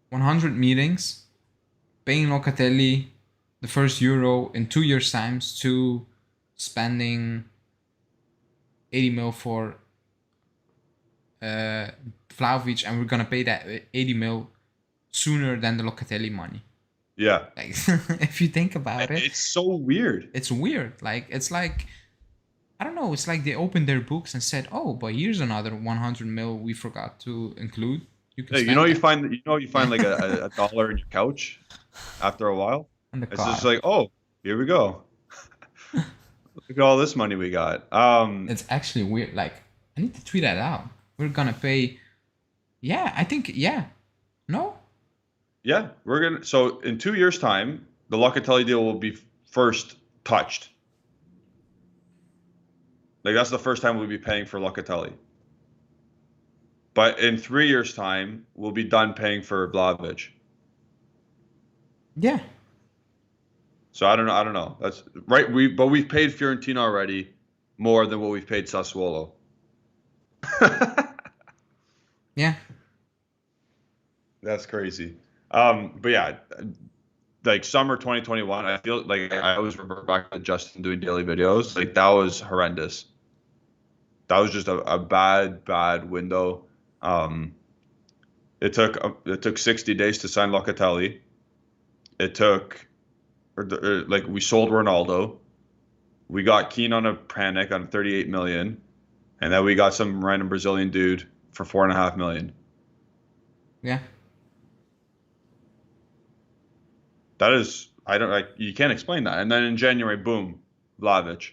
100 meetings, paying Locatelli the first euro in 2 years' times to spending 80 mil for Vlahović, and we're gonna pay that 80 mil sooner than the Locatelli money.
Yeah.
Like if you think about it,
it's so weird.
It's weird. Like it's like I don't know. It's like they opened their books and said, "Oh, but here's another 100 mil we forgot to include. You can."
Hey, you find like a dollar in your couch after a while.
And the
It's
car.
just like, oh, here we go. Look at all this money we got.
It's actually weird. Like I need to tweet that out. We're gonna pay. Yeah, I think. Yeah. No.
Yeah, we're gonna. So in 2 years' time, the Locatelli deal will be first touched. Like that's the first time we'll be paying for Locatelli. But in 3 years' time, we'll be done paying for Vlahović.
Yeah.
So I don't know. That's right. We've paid Fiorentina already more than what we've paid Sassuolo.
Yeah.
That's crazy. But yeah, like summer 2021, I feel like I always revert back to Justin doing daily videos. Like that was horrendous. That was just a bad window. Um, it took 60 days to sign Locatelli. It took like we sold Ronaldo. We got Keane on a panic on 38 million, and then we got some random Brazilian dude for 4.5 million.
Yeah.
That is, I don't like you can't explain that. And then in January, boom, Vlahović.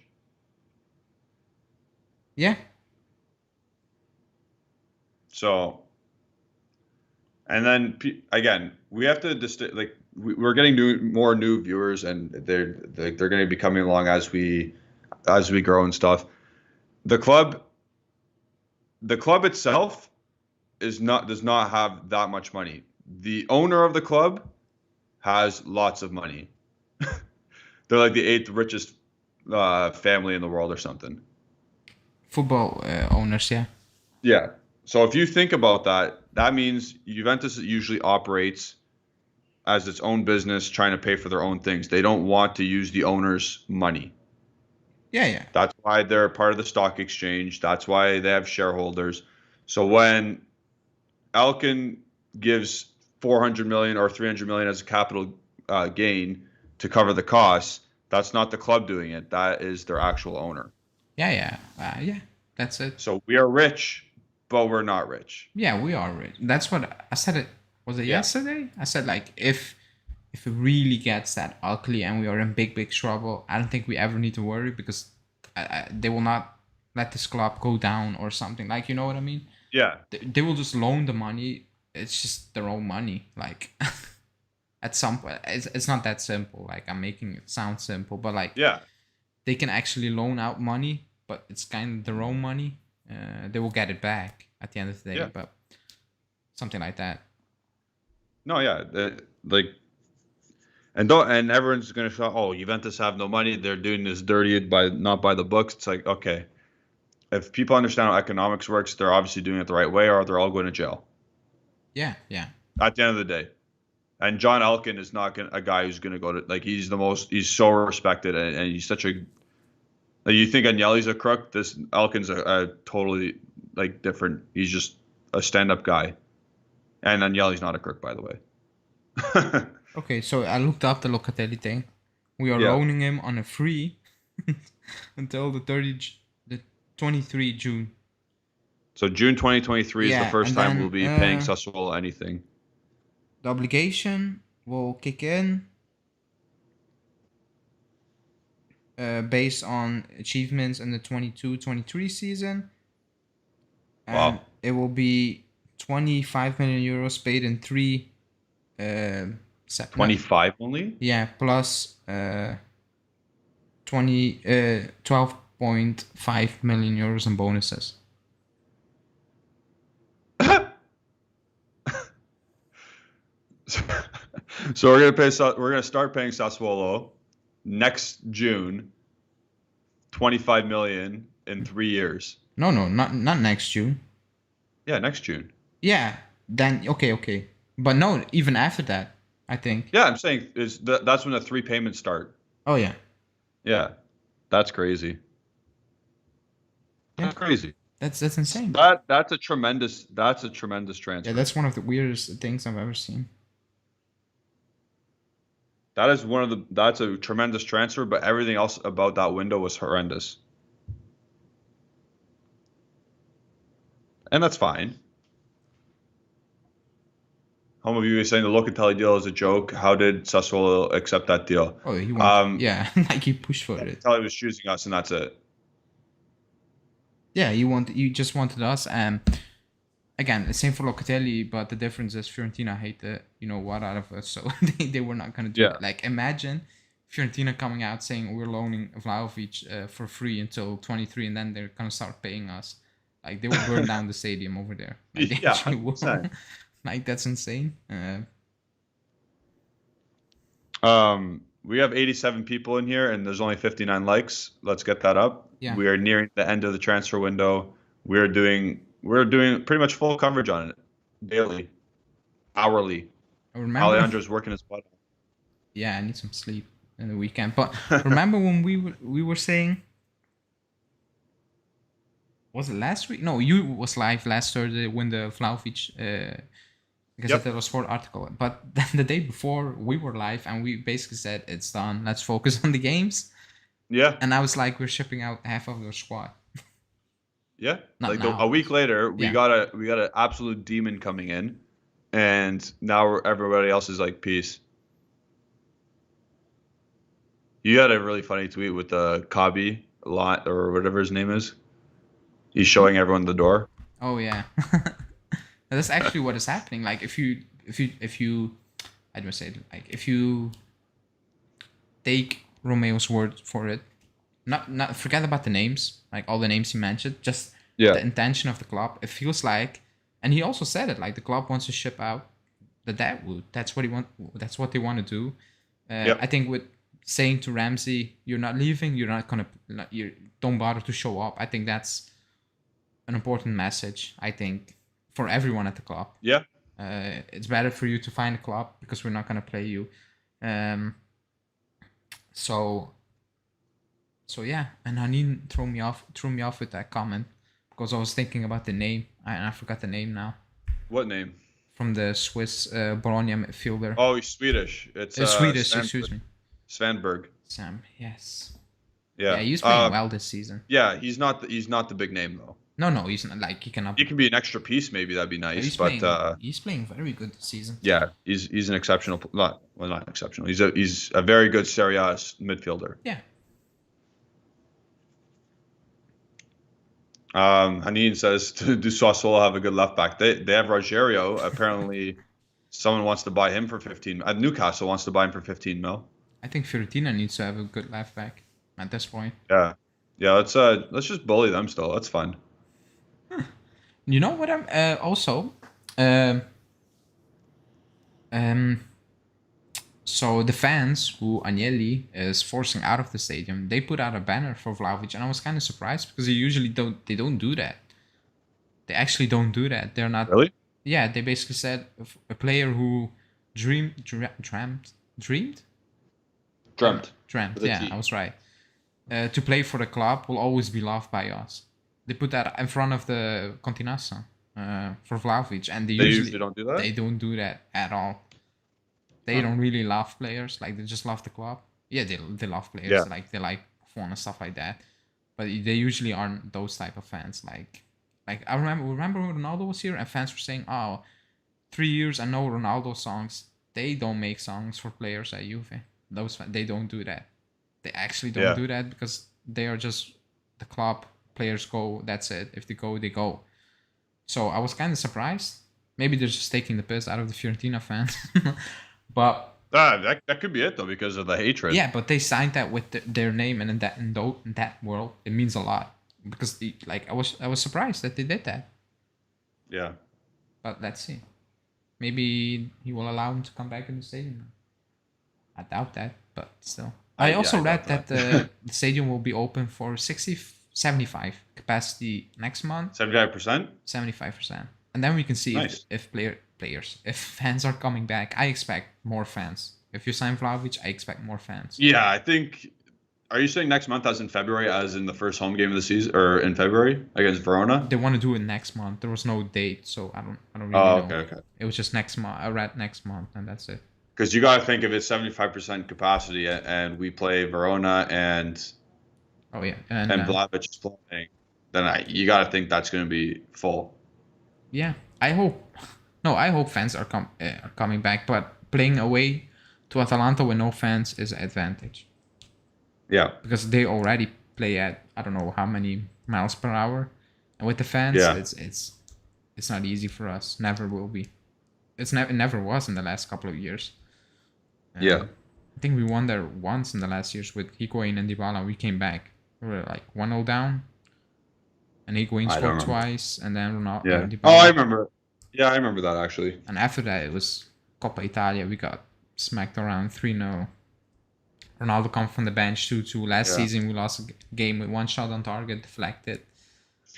Yeah.
So, and then again, we have to like we're getting more new viewers, and they're going to be coming along as we grow and stuff. The club itself does not have that much money. The owner of the club has lots of money. They're like the 8th richest family in the world or something.
Football owners, yeah.
Yeah. So if you think about that, that means Juventus usually operates as its own business, trying to pay for their own things. They don't want to use the owner's money.
Yeah, yeah.
That's why they're part of the stock exchange. That's why they have shareholders. So when Elkin gives 400 million or 300 million as a capital gain to cover the costs, that's not the club doing it. That is their actual owner.
Yeah, yeah. Yeah, that's it.
So we are rich, but we're not rich.
Yeah, we are rich. That's what I said. It was it yesterday? I said like if it really gets that ugly and we are in big trouble, I don't think we ever need to worry because they will not let this club go down or something. Like, you know what I mean?
Yeah.
They will just loan the money. It's just their own money. Like at some point, it's not that simple. Like I'm making it sound simple, but like they can actually loan out money, but it's kind of their own money. They will get it back at the end of the day, but something like that.
No, yeah, and everyone's gonna shout, "Oh, Juventus have no money. They're doing this dirty not by the books." It's like, okay, if people understand how economics works, they're obviously doing it the right way, or they're all going to jail.
Yeah, yeah.
At the end of the day, and John Elkin is not a guy who's gonna go to like he's so respected and he's such a. Like, you think Agnelli's a crook? This Elkin's a totally like different. He's just a stand-up guy, and Agnelli's not a crook, by the way.
Okay, so I looked up the Locatelli thing. We are loaning him on a free until the 23 June.
So June 2023 is the first time we'll be paying Sassuolo anything.
The obligation will kick in based on achievements in the 22-23 season. And it will be 25 million euros paid in 3
25 only?
Yeah, plus 12.5 million euros in bonuses.
So we're gonna start paying Sassuolo next June, 25 million in 3 years.
No, not next June.
Yeah, next June.
Yeah, then okay, but no, even after that. I think.
Yeah, I'm saying that's when the 3 payments start.
Oh yeah.
Yeah, that's crazy. That's crazy.
That's insane.
That's a tremendous transfer.
Yeah, that's one of the weirdest things I've ever seen.
That's a tremendous transfer, but everything else about that window was horrendous. And that's fine. Home of you is saying the Locatelli deal is a joke. How did Sassuolo accept that deal?
Oh, he wanted, like he pushed for it.
Locatelli was choosing us, and that's it.
Yeah, you just wanted us. Again, the same for Locatelli, but the difference is Fiorentina hate the what out of us, so they were not gonna do it. Like imagine Fiorentina coming out saying we're loaning Vlahović for free until 23, and then they're gonna start paying us. Like they will burn down the stadium over there. Like, they actually will. Like that's insane.
We have 87 people in here, and there's only 59 likes. Let's get that up.
Yeah.
We are nearing the end of the transfer window. We're doing pretty much full coverage on it, daily, hourly.
Remember,
Alejandro's working his butt off.
Yeah, I need some sleep in the weekend. But remember when we were saying, was it last week? No, you was live last Thursday when the Vlahović Gazzetta dello Sport article. But then the day before we were live and we basically said it's done. Let's focus on the games.
Yeah.
And I was like, we're shipping out half of the squad.
Yeah.
Not
Like
now.
a week later, we
Yeah.
got an absolute demon coming in, and now everybody else is like, peace. You had a really funny tweet with the Kabi lot or whatever his name is. He's showing everyone the door.
Oh yeah. That's actually what is happening. Like if you I don't say it, like if you take Romeo's word for it, not forget about the names, like all the names he mentioned, just the intention of the club. It feels like, and he also said it, like the club wants to ship out the Deadwood. That's what he want. That's what they want to do. I think with saying to Ramsey, you're not leaving, you're not gonna, you don't bother to show up. I think that's an important message. I think for everyone at the club.
Yeah.
It's better for you to find a club because we're not gonna play you. So yeah, and Hanin threw me off with that comment because I was thinking about the name and I forgot the name now.
What name?
From the Swiss Bologna midfielder.
Oh, he's Swedish. It's
Swedish.
Svanberg.
Excuse me.
Svanberg.
Sam. Yes.
Yeah.
Yeah, he's playing well this season.
Yeah, he's not the big name though.
No, he's not. Like he cannot.
He can be an extra piece, maybe that'd be nice.
He's playing very good this season.
Yeah, he's an exceptional. Not exceptional. He's a very good Serie A midfielder.
Yeah.
Hanin says, do Sassuolo have a good left back? They have Rogerio. Apparently, someone wants to buy him for 15. Newcastle wants to buy him for 15 mil.
I think Fiorentina needs to have a good left back at this point.
Yeah. Let's just bully them still. That's fun.
You know what? I'm also. So the fans who Agnelli is forcing out of the stadium, they put out a banner for Vlahović, and I was kind of surprised because they don't do that. They actually don't do that. They're not.
Really?
Yeah, they basically said a player who dreamt. Yeah, I was right. To play for the club will always be loved by us. They put that in front of the Continassa for Vlahović, and they usually
don't do that.
They don't do that at all. They don't really love players. Like, they just love the club. Yeah, they love players.
Yeah.
Like, they like phone and stuff like that. But they usually aren't those type of fans. Like I remember when Ronaldo was here and fans were saying, oh, 3 years and no Ronaldo songs. They don't make songs for players at Juve. They don't do that. They actually don't do that because they are just the club. Players go, that's it. If they go, they go. So I was kind of surprised. Maybe they're just taking the piss out of the Fiorentina fans. But
that could be it though, because of the hatred.
Yeah, but they signed that with their name, and in that world, it means a lot. Because I was surprised that they did that.
Yeah.
But let's see. Maybe he will allow him to come back in the stadium. I doubt that, but still. I also read that the stadium will be open for 75 capacity next month.
75%?
75%. And then we can see
nice.
if fans are coming back. I expect more fans. If you sign Vlahović, I expect more fans.
Yeah, I think. Are you saying next month, as in February, as in the first home game of the season, or in February against Verona?
They want to do it next month. There was no date, so I don't really know.
Okay.
It was just next month. I read next month, and that's it.
Because you got to think, if it's 75% capacity and we play Verona and Vlahović is playing, then you got to think that's going to be full.
Yeah, I hope fans are coming back, but playing away to Atalanta with no fans is an advantage.
Yeah.
Because they already play at I don't know how many miles per hour, and with the fans, it's not easy for us. Never will be. It never was in the last couple of years. I think we won there once in the last years with Higuain and Dybala. We came back. We were like 1-0 down, and Higuain scored twice, and then Ronaldo.
Yeah.
Dybala.
Oh, I remember. Yeah, I remember that actually.
And after that, it was Coppa Italia. We got smacked around 3-0. Ronaldo come from the bench 2-2. Last season, we lost a game with one shot on target, deflected.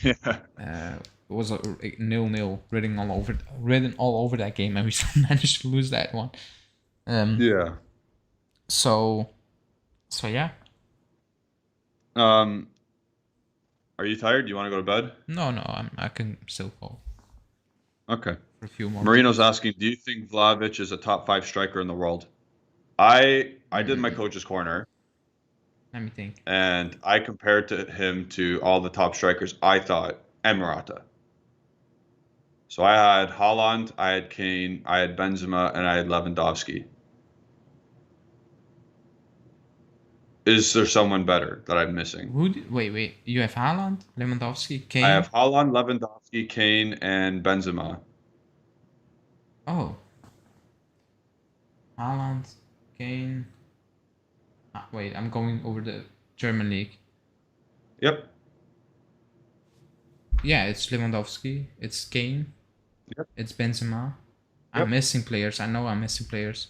Yeah.
It was a 0-0 written all over that game, and we still managed to lose that one. So yeah.
Are you tired? Do you want to go to bed?
No, I can still go
Okay.
for a few more
Marino's
minutes.
asking, do you think Vlahović is a top 5 striker in the world? I did my
Mm,
coach's corner,
let me think.
and I compared him to all the top strikers I thought, and Morata. So I had Haaland, I had Kane, I had Benzema, and I had Lewandowski. Is there someone better that I'm missing?
Wait. You have Haaland, Lewandowski,
I
Kane.
have Haaland, Lewandowski, Kane, and Benzema.
Oh, Haaland, Kane. Wait, I'm going over the German league.
Yep.
Yeah, it's Lewandowski. It's Kane.
Yep.
It's Benzema. I'm
Yep.
missing players. I know I'm missing players.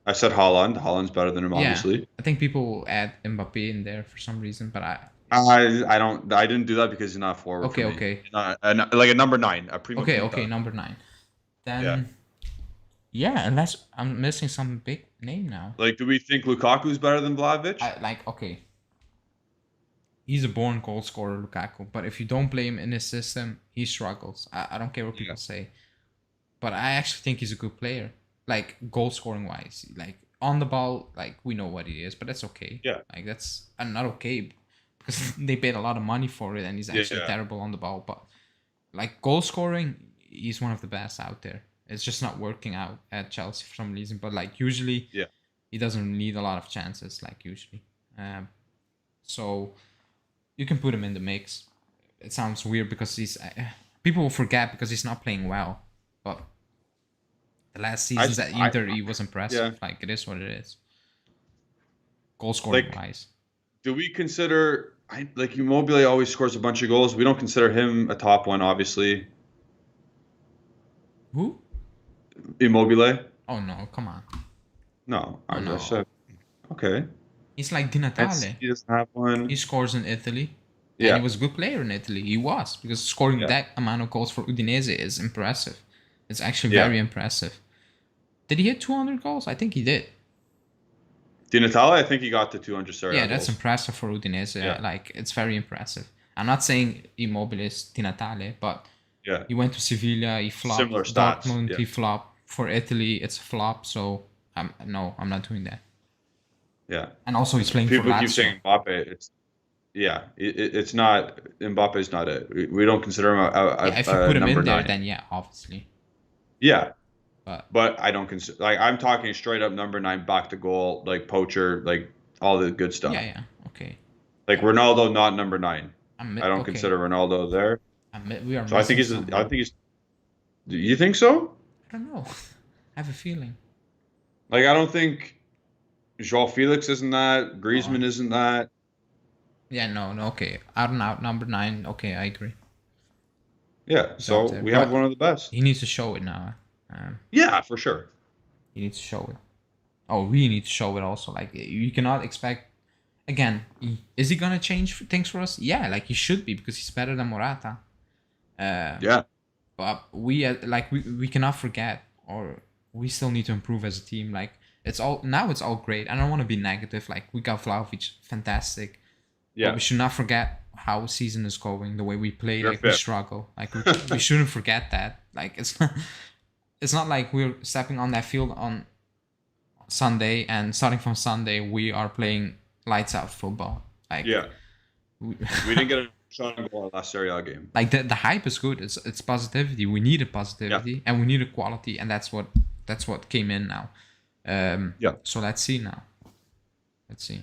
I said Haaland. Haaland's better than him,
Yeah,
obviously.
I think people will add Mbappe in there for some reason, but
I didn't do that because he's not forward for
okay,
me.
okay,
Like a number 9, a prima
okay.
punta.
Number 9.
Yeah.
Then yeah, unless I'm missing some big name now.
Like, do we think Lukaku's better than Vlahović?
I like okay. He's a born goal scorer, Lukaku. But if you don't play him in his system, he struggles. I don't care what
Yeah.
people say. But I actually think he's a good player. Like goal scoring wise. Like on the ball, like we know what he is, but that's okay.
Yeah.
Like that's not okay because they paid a lot of money for it and he's actually
Yeah.
terrible on the ball. But like goal scoring, he's one of the best out there. It's just not working out at Chelsea for some reason. But like usually
Yeah.
he doesn't need a lot of chances, like usually. So you can put him in the mix. It sounds weird because he's people will forget because he's not playing well, but the last seasons at Inter he was impressive.
Yeah.
Like it is what it is. Goal scoring
Like,
wise.
do we consider like Immobile always scores a bunch of goals? We don't consider him a top one, obviously.
Who?
Immobile?
Oh no, come on.
No, I
Oh no.
just said okay.
He's like Di Natale.
He doesn't have one.
He scores in Italy. And
Yeah.
he was a good player in Italy. He was. Because scoring
Yeah.
that amount of goals for Udinese is impressive. It's actually
Yeah.
very impressive. Did he hit 200 goals? I think he did.
Di Natale, I think he got to 200 Serie A
Yeah, that's
goals.
impressive for Udinese.
Yeah.
Like, it's very impressive. I'm not saying Immobile is Di Natale, but
Yeah.
he went to Sevilla, he flopped.
Similar stats,
Dortmund,
yeah.
he flopped. For Italy, it's a flop. So, I'm not doing that.
Yeah.
And also, he's playing
People
for
keep
Lazio.
saying Mbappe. It's not Mbappe is not it. We don't consider him
If you put him
number
in there,
9.
then yeah, obviously.
Yeah,
But
but I don't consider like I'm talking straight up number 9 back to goal, like poacher, like all the good stuff.
yeah, okay.
Like Ronaldo, not number 9. I don't
Okay.
consider Ronaldo there.
We are.
So I think he's.
someone.
I think he's. Do you think so?
I don't know. I have a feeling.
Like I don't think Joao Felix isn't that. Griezmann isn't that.
Yeah, no, okay. Out and out, number 9. Okay, I agree.
Yeah, so
out there,
we have
but
one of the best.
He needs to show it now.
Yeah, for sure.
He needs to show it. Oh, we need to show it also. Like you cannot expect. Again, is he gonna change things for us? Yeah, like he should be because he's better than Morata.
Yeah.
But we cannot forget, or we still need to improve as a team. Like it's all great. I don't want to be negative. Like we got Vlahović, fantastic.
Yeah.
But we should not forget how season is going, the way we play,
You're
like we
fifth.
struggle. Like we shouldn't forget that. Like it's not like we're stepping on that field on Sunday and starting from Sunday we are playing lights out football. Like
Yeah.
we
We didn't get a shot on goal last Serie A game.
like the hype is good. It's positivity. We needed positivity and we needed quality, and that's what came in now.
Yeah.
So let's see now. Let's see.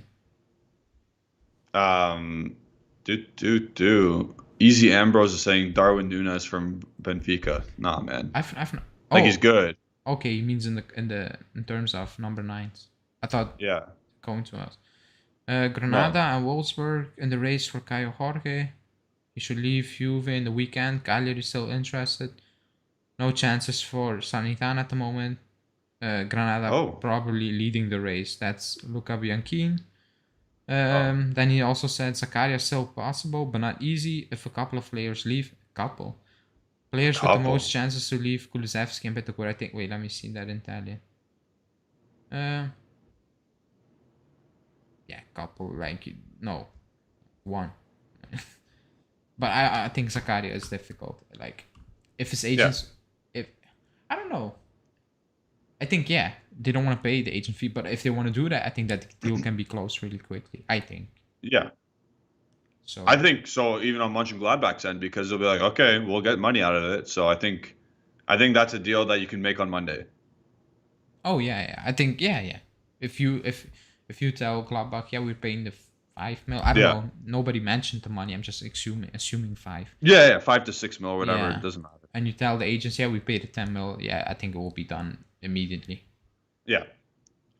Easy Ambrose is saying Darwin Núñez from Benfica. Nah, man.
Like
he's good.
Okay, he means in terms of number 9s. I thought
Yeah.
going to us. Granada and Wolfsburg in the race for Caio Jorge. He should leave Juve in the weekend. Cagliari is still interested. No chances for Sanitana at the moment. Granada probably leading the race. That's Luca Bianchini. Then he also said Zakaria still possible, but not easy if a couple of players leave. Players with the most chances to leave, Kulusevski and Bentancur. I think. Wait, let me see that in Italian. Yeah, couple, like, no, one. But I think Zakaria is difficult. Like, if his
Yeah.
agents, if I don't know, I think yeah, they don't want to pay the agent fee. But if they want to do that, I think that deal can be closed really quickly. I think
Yeah.
so.
I think so, even on Mönchengladbach's end, because they'll be like, okay, we'll get money out of it. So I think that's a deal that you can make on Monday.
Oh yeah. I think yeah. If you tell Gladbach, yeah, we're paying the 5 mil. I don't
Yeah.
know. Nobody mentioned the money. I'm just assuming 5.
Yeah, 5 to 6 mil, or whatever.
Yeah.
It doesn't matter.
And you tell the agents, yeah, we paid the 10 mil. Yeah, I think it will be done immediately.
Yeah.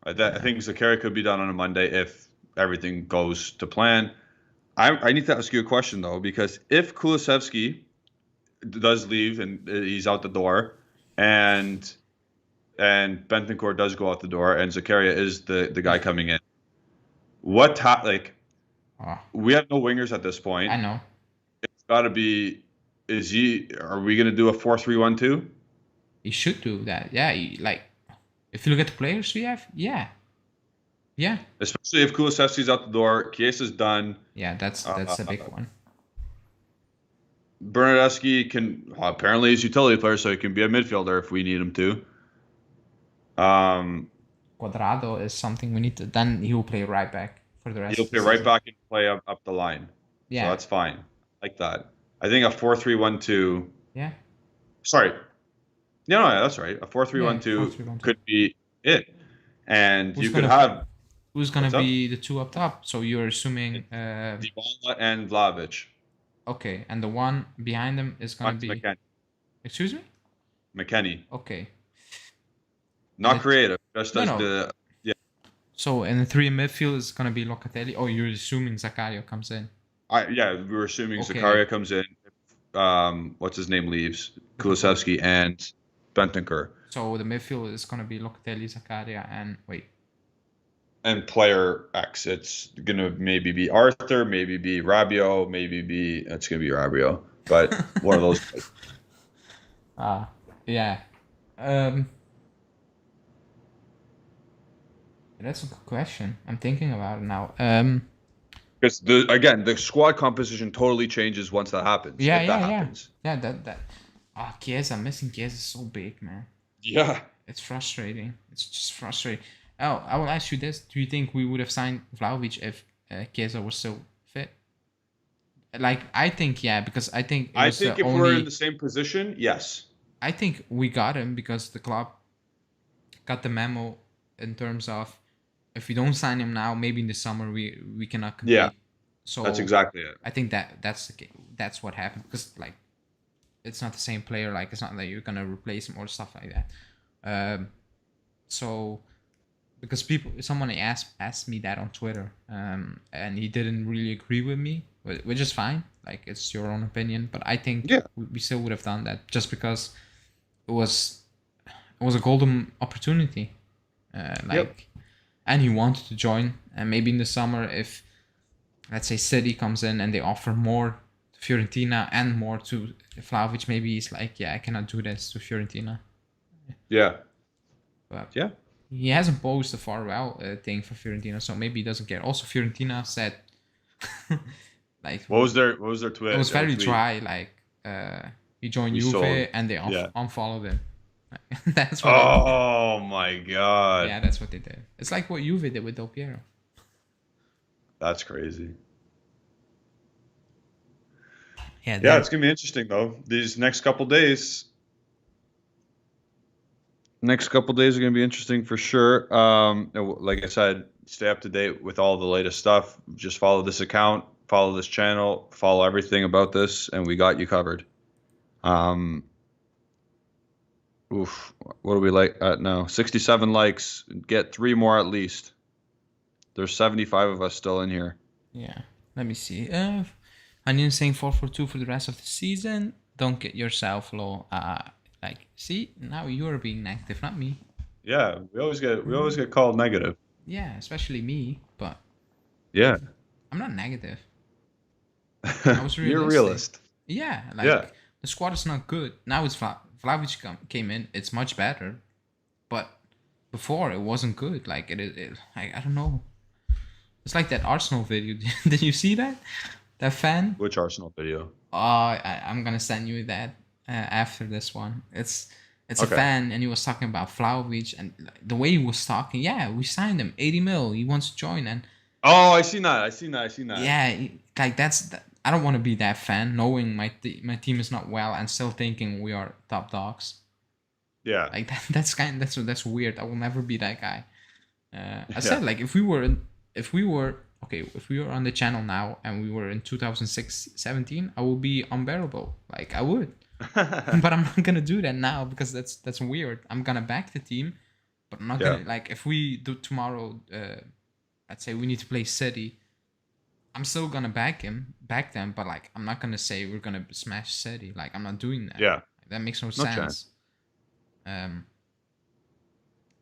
I think Zakaria could be done on a Monday if everything goes to plan. I need to ask you a question, though, because if Kulusevski does leave and he's out the door, and Bentancur does go out the door, and Zakaria is the guy coming in,
Oh,
we have no wingers at this point.
I know.
It's got to be. Are we going to do a 4-3-1-2?
He should do that. Yeah, like if you look at the players we have, yeah.
Especially if Kulusevski's out the door, Chiesa's done.
Yeah, that's a big one.
Bernardeschi apparently he's a utility player, so he can be a midfielder if we need him to.
Cuadrado is something we need to. Then he will play right back for the rest.
He'll play right back and play up the line.
Yeah,
so that's fine. I like that. I think a 4-3-1-2.
Yeah.
Sorry. No, that's right. A 4-3-1-2 could be it, and you could have.
Who's gonna be the two up top? So you're assuming
Dybala and Vlahović.
Okay, and the one behind them is gonna be.
McKennie.
Excuse me.
McKennie.
Okay.
Not creative. Just the. Yeah.
So in the 3 in midfield is gonna be Locatelli. Oh, you're assuming Zakaria comes in.
We're assuming Zakaria comes in. What's his name leaves? Kulusevski and Bentancur.
So the midfield is gonna be Locatelli, Zakaria, and
And player X, it's gonna maybe be Arthur, maybe be Rabiot, it's gonna be Rabiot, but one of those.
Yeah. That's a good question. I'm thinking about it now.
Because the squad composition totally changes once that happens.
Yeah,
happens.
Yeah, that. Chiesa, missing Chiesa is so big, man.
Yeah.
It's frustrating. It's just frustrating. Oh, I will ask you this: do you think we would have signed Vlahović if Chiesa was still fit? Like, I think yeah, because I think
if we're in the same position, yes.
I think we got him because the club got the memo in terms of if we don't sign him now, maybe in the summer we cannot compete.
Yeah.
So
that's exactly it.
I think that's what happened because like it's not the same player. Like it's not like you're gonna replace him or stuff like that. So. Because someone asked me that on Twitter, and he didn't really agree with me, which is fine. Like it's your own opinion, but I think we still would have done that just because it was a golden opportunity, and he wanted to join. And maybe in the summer, if let's say City comes in and they offer more to Fiorentina and more to Vlahović, maybe he's like, yeah, I cannot do this to Fiorentina.
Yeah.
But
yeah.
He hasn't posed a farewell thing for Fiorentina, so maybe he doesn't care. Also, Fiorentina said, like,
what was their tweet?
It was very dry. Like, he joined Juve and they unfollowed him. That's what.
Oh my god.
Yeah, that's what they did. It's like what Juve did with Del Piero.
That's crazy.
Yeah,
it's gonna be interesting though. These next couple days. Next couple days are going to be interesting for sure. Like I said, stay up to date with all the latest stuff. Just follow this account, follow this channel, follow everything about this, and we got you covered. What are we like at now? 67 likes. Get 3 more at least. There's 75 of us still in here.
Yeah. Let me see. Onion saying 4-4-2 for the rest of the season. Don't get yourself low. Like, see, now you're being negative, not me.
Yeah, we always get called negative.
Yeah, especially me, but
yeah,
I'm not negative. I was realistic.
You're a realist.
Yeah, like the squad is not good. Now it's Vlahović came in, it's much better, but before it wasn't good. Like I don't know. It's like that Arsenal video. Did you see that? That fan?
Which Arsenal video?
I'm gonna send you that after this one. It's a
Okay.
fan, and he was talking about Vlahović, and the way he was talking. Yeah, we signed him 80 mil. He wants to join, and
Oh, I seen that.
yeah, like I don't want to be that fan, knowing my team is not well, and still thinking we are top dogs.
Yeah.
Like that's weird. I will never be that guy. I said,
Yeah.
like, if we were on the channel now and we were in 2017, I would be unbearable. Like, I would. But I'm not gonna do that now because that's weird. I'm gonna back the team, but I'm not gonna, like, if we do tomorrow, let's say we need to play City, I'm still gonna back them, but like I'm not gonna say we're gonna smash City. Like, I'm not doing that.
Yeah.
Like, that makes no
chance.
sense.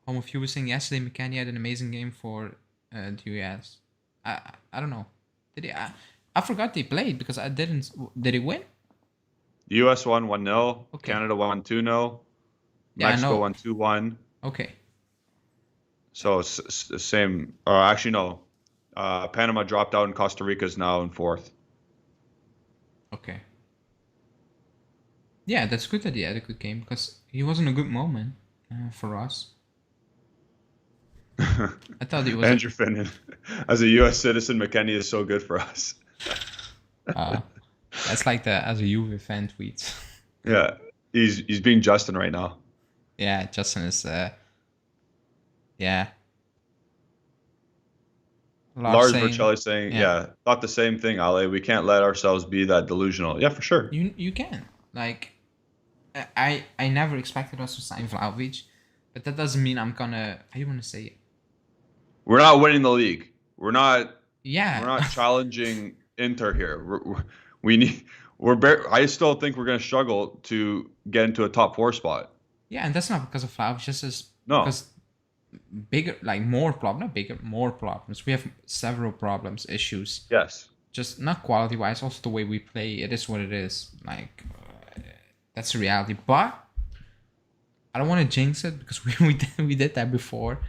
Home of you was saying yesterday McKennie had an amazing game for the US. I don't know. Did he? I forgot they played because I didn't. Did he win?
The US won 1-0.
Okay.
Canada won 2-0.
Yeah, I
Mexico
know.
won 2-1.
Okay.
So it's the same. Or actually, no. Panama dropped out and Costa Rica's now in 4th.
Okay. Yeah, that's good that he had a good game because he was in a good moment for us. I thought he was.
Andrew Finnan. As a US citizen, McKennie is so good for us.
That's like the as a Juve fan tweets.
Yeah. He's being Justin right now.
Yeah, Justin is yeah.
Lars Vercelli saying, yeah, thought the same thing, Ale. We can't let ourselves be that delusional. Yeah, for sure.
You can. Like, I never expected us to sign Vlahović, but that doesn't mean I'm gonna. How do you want to say it?
We're not winning the league. We're not.
Yeah.
We're not challenging Inter here. I still think we're gonna struggle to get into a top 4 spot.
Yeah, and that's not because of Vlahović. This is
No.
because more problems. We have several problems, issues.
Yes.
Just not quality wise, also the way we play. It is what it is. Like, that's the reality. But I don't want to jinx it because we did that before.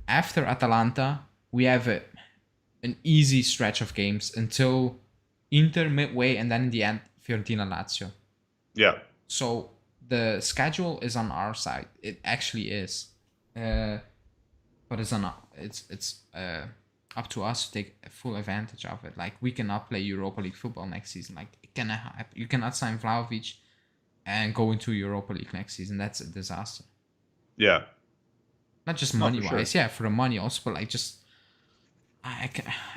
After Atalanta, we have an easy stretch of games until Inter midway, and then in the end, Fiorentina, Lazio.
Yeah.
So the schedule is on our side. It actually is, but it's up to us to take full advantage of it. Like, we cannot play Europa League football next season. Like, it cannot happen. You cannot sign Vlahović and go into Europa League next season. That's a disaster.
Yeah.
Not just money wise, yeah, for the money also, but like just I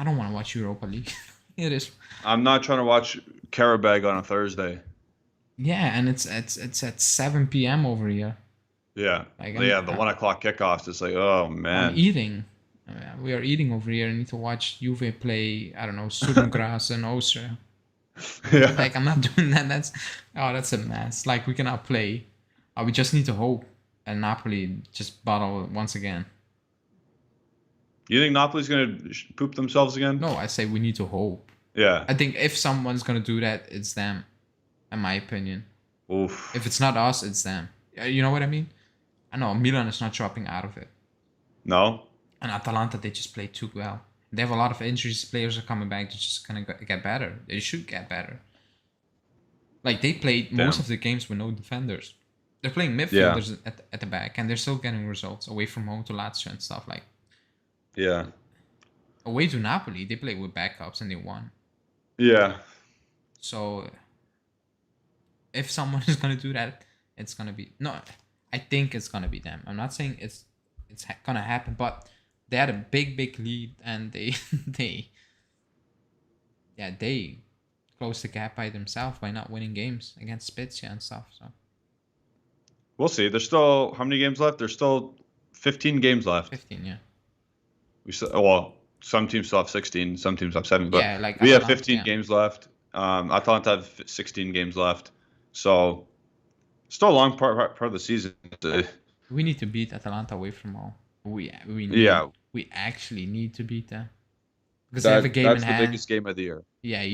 don't want to watch Europa League. It is.
I'm not trying to watch Karabag on a Thursday.
Yeah, and it's at 7 p.m. over here.
Yeah.
Like,
the 1 o'clock kickoffs. It's like, oh man.
I'm eating. We are eating over here. I need to watch Juve play. I don't know, Sturmgras and Austria.
Yeah.
Like, I'm not doing that. That's a mess. Like, we cannot play. We just need to hope. And Napoli just bottle once again.
You think Napoli's going to poop themselves again?
No, I say we need to hope.
Yeah.
I think if someone's going to do that, it's them, in my opinion.
Oof.
If it's not us, it's them. You know what I mean? I know Milan is not dropping out of it.
No?
And Atalanta, they just play too well. They have a lot of injuries. Players are coming back. They're just going to get better. They should get better. Like, they played most of the games with no defenders. They're playing midfielders at the back, and they're still getting results away from home to Lazio and stuff. Like,
yeah.
Away to Napoli, they played with backups and they won.
Yeah.
So, if someone is going to do that, it's going to be... No, I think it's going to be them. I'm not saying it's going to happen, but they had a big lead, and they closed the gap by themselves by not winning games against Spezia and stuff, so...
We'll see. There's still how many games left? There's still 15 games left.
15, yeah.
Some teams still have 16, some teams have 7, but
yeah, like
we have 15 games left. Atalanta have 16 games left, so still a long part of the season.
We need to beat Atalanta away from home. We actually need to beat them because they have a game in hand.
That's the biggest game of the year.
Yeah,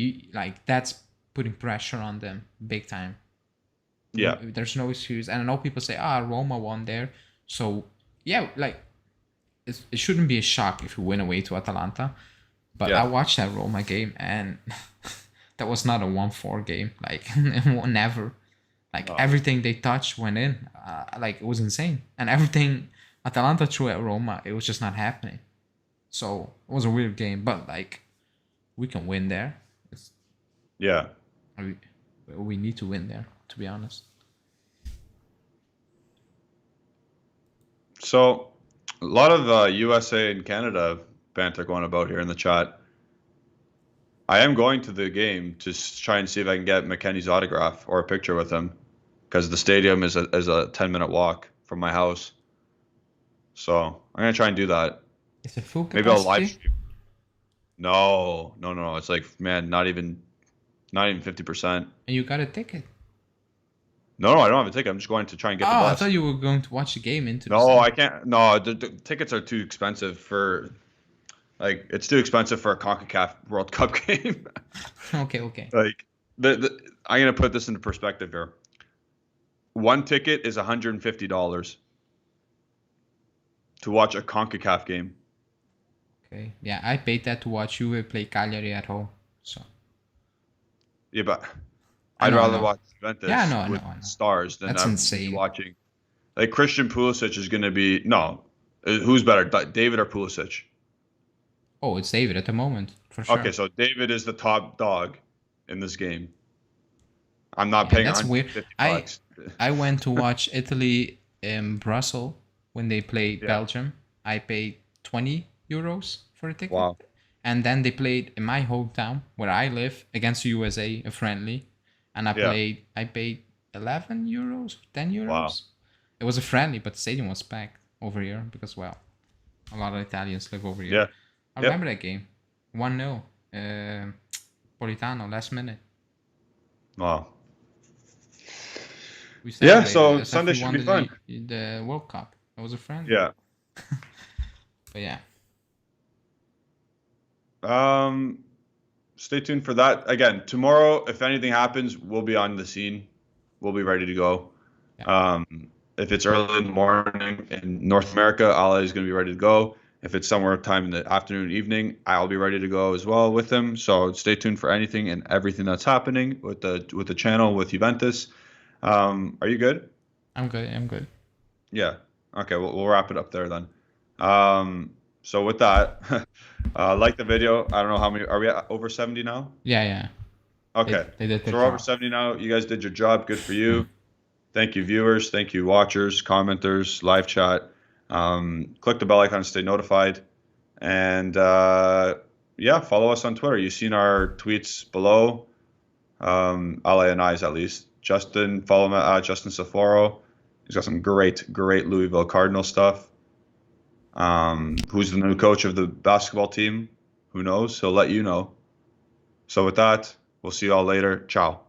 that's putting pressure on them big time.
Yeah.
There's no excuse. And I know people say, Roma won there. So, yeah, like, it shouldn't be a shock if we win away to Atalanta. But I watched that Roma game, and that was not a 1-4 game. Like, never. Like, everything they touched went in. Like, it was insane. And everything Atalanta threw at Roma, it was just not happening. So, it was a weird game. But, like, we can win there.
Yeah.
We need to win there, to be honest.
So, a lot of USA and Canada banter going about here in the chat. I am going to the game to try and see if I can get McKennie's autograph or a picture with him, because the stadium is a 10-minute walk from my house. So I'm gonna try and do that.
Is it full
capacity? Maybe I'll live stream. No. It's like, man, not even 50%.
And you got a ticket?
No, I don't have a ticket. I'm just going to try and get the bus.
I thought you were going to watch the game into.
No, I can't. No, the tickets are too expensive for. Like, it's too expensive for a CONCACAF World Cup game.
Okay.
Like, I'm gonna put this into perspective here. One ticket is $150 to watch a CONCACAF game.
Okay. Yeah, I paid that to watch Juve play Cagliari at home. So.
Yeah, but I'd rather watch Juventus with stars than watching. Like, Christian Pulisic is gonna be who's better, David or Pulisic?
Oh, it's David at the moment, for sure.
Okay, so David is the top dog in this game. I'm not paying.
That's weird. I went to watch Italy in Brussels when they played Belgium. I paid 20 euros for a ticket.
Wow.
And then they played in my hometown where I live against the USA, a friendly, and I paid 11 euros, 10 euros. Wow. It was a friendly, but the stadium was packed over here because, well, a lot of Italians live over here.
Yeah.
I remember that game. 1-0. Politano, last minute.
Wow.
So
Sunday should be fun.
The World Cup. It was a friend.
Yeah.
But yeah.
Stay tuned for that. Again, tomorrow, if anything happens, we'll be on the scene. We'll be ready to go. Yeah. If it's early in the morning in North America, Ali is going to be ready to go. If it's somewhere time in the afternoon, evening, I'll be ready to go as well with them. So stay tuned for anything and everything that's happening with the channel, with Juventus. Are you good?
I'm good.
Yeah. Okay. We'll wrap it up there then. So with that, like the video. I don't know how many. Are we at over 70 now?
Yeah.
Okay.
They did
so we're over 70 now. You guys did your job. Good for you. Thank you, viewers. Thank you, watchers, commenters, live chat. Click the bell icon to stay notified. And follow us on Twitter. You've seen our tweets below. Ale and I's at least. Justin, follow him at Justin Safaro. He's got some great Louisville Cardinal stuff. Who's the new coach of the basketball team? Who knows? He'll let you know. So with that, we'll see you all later. Ciao.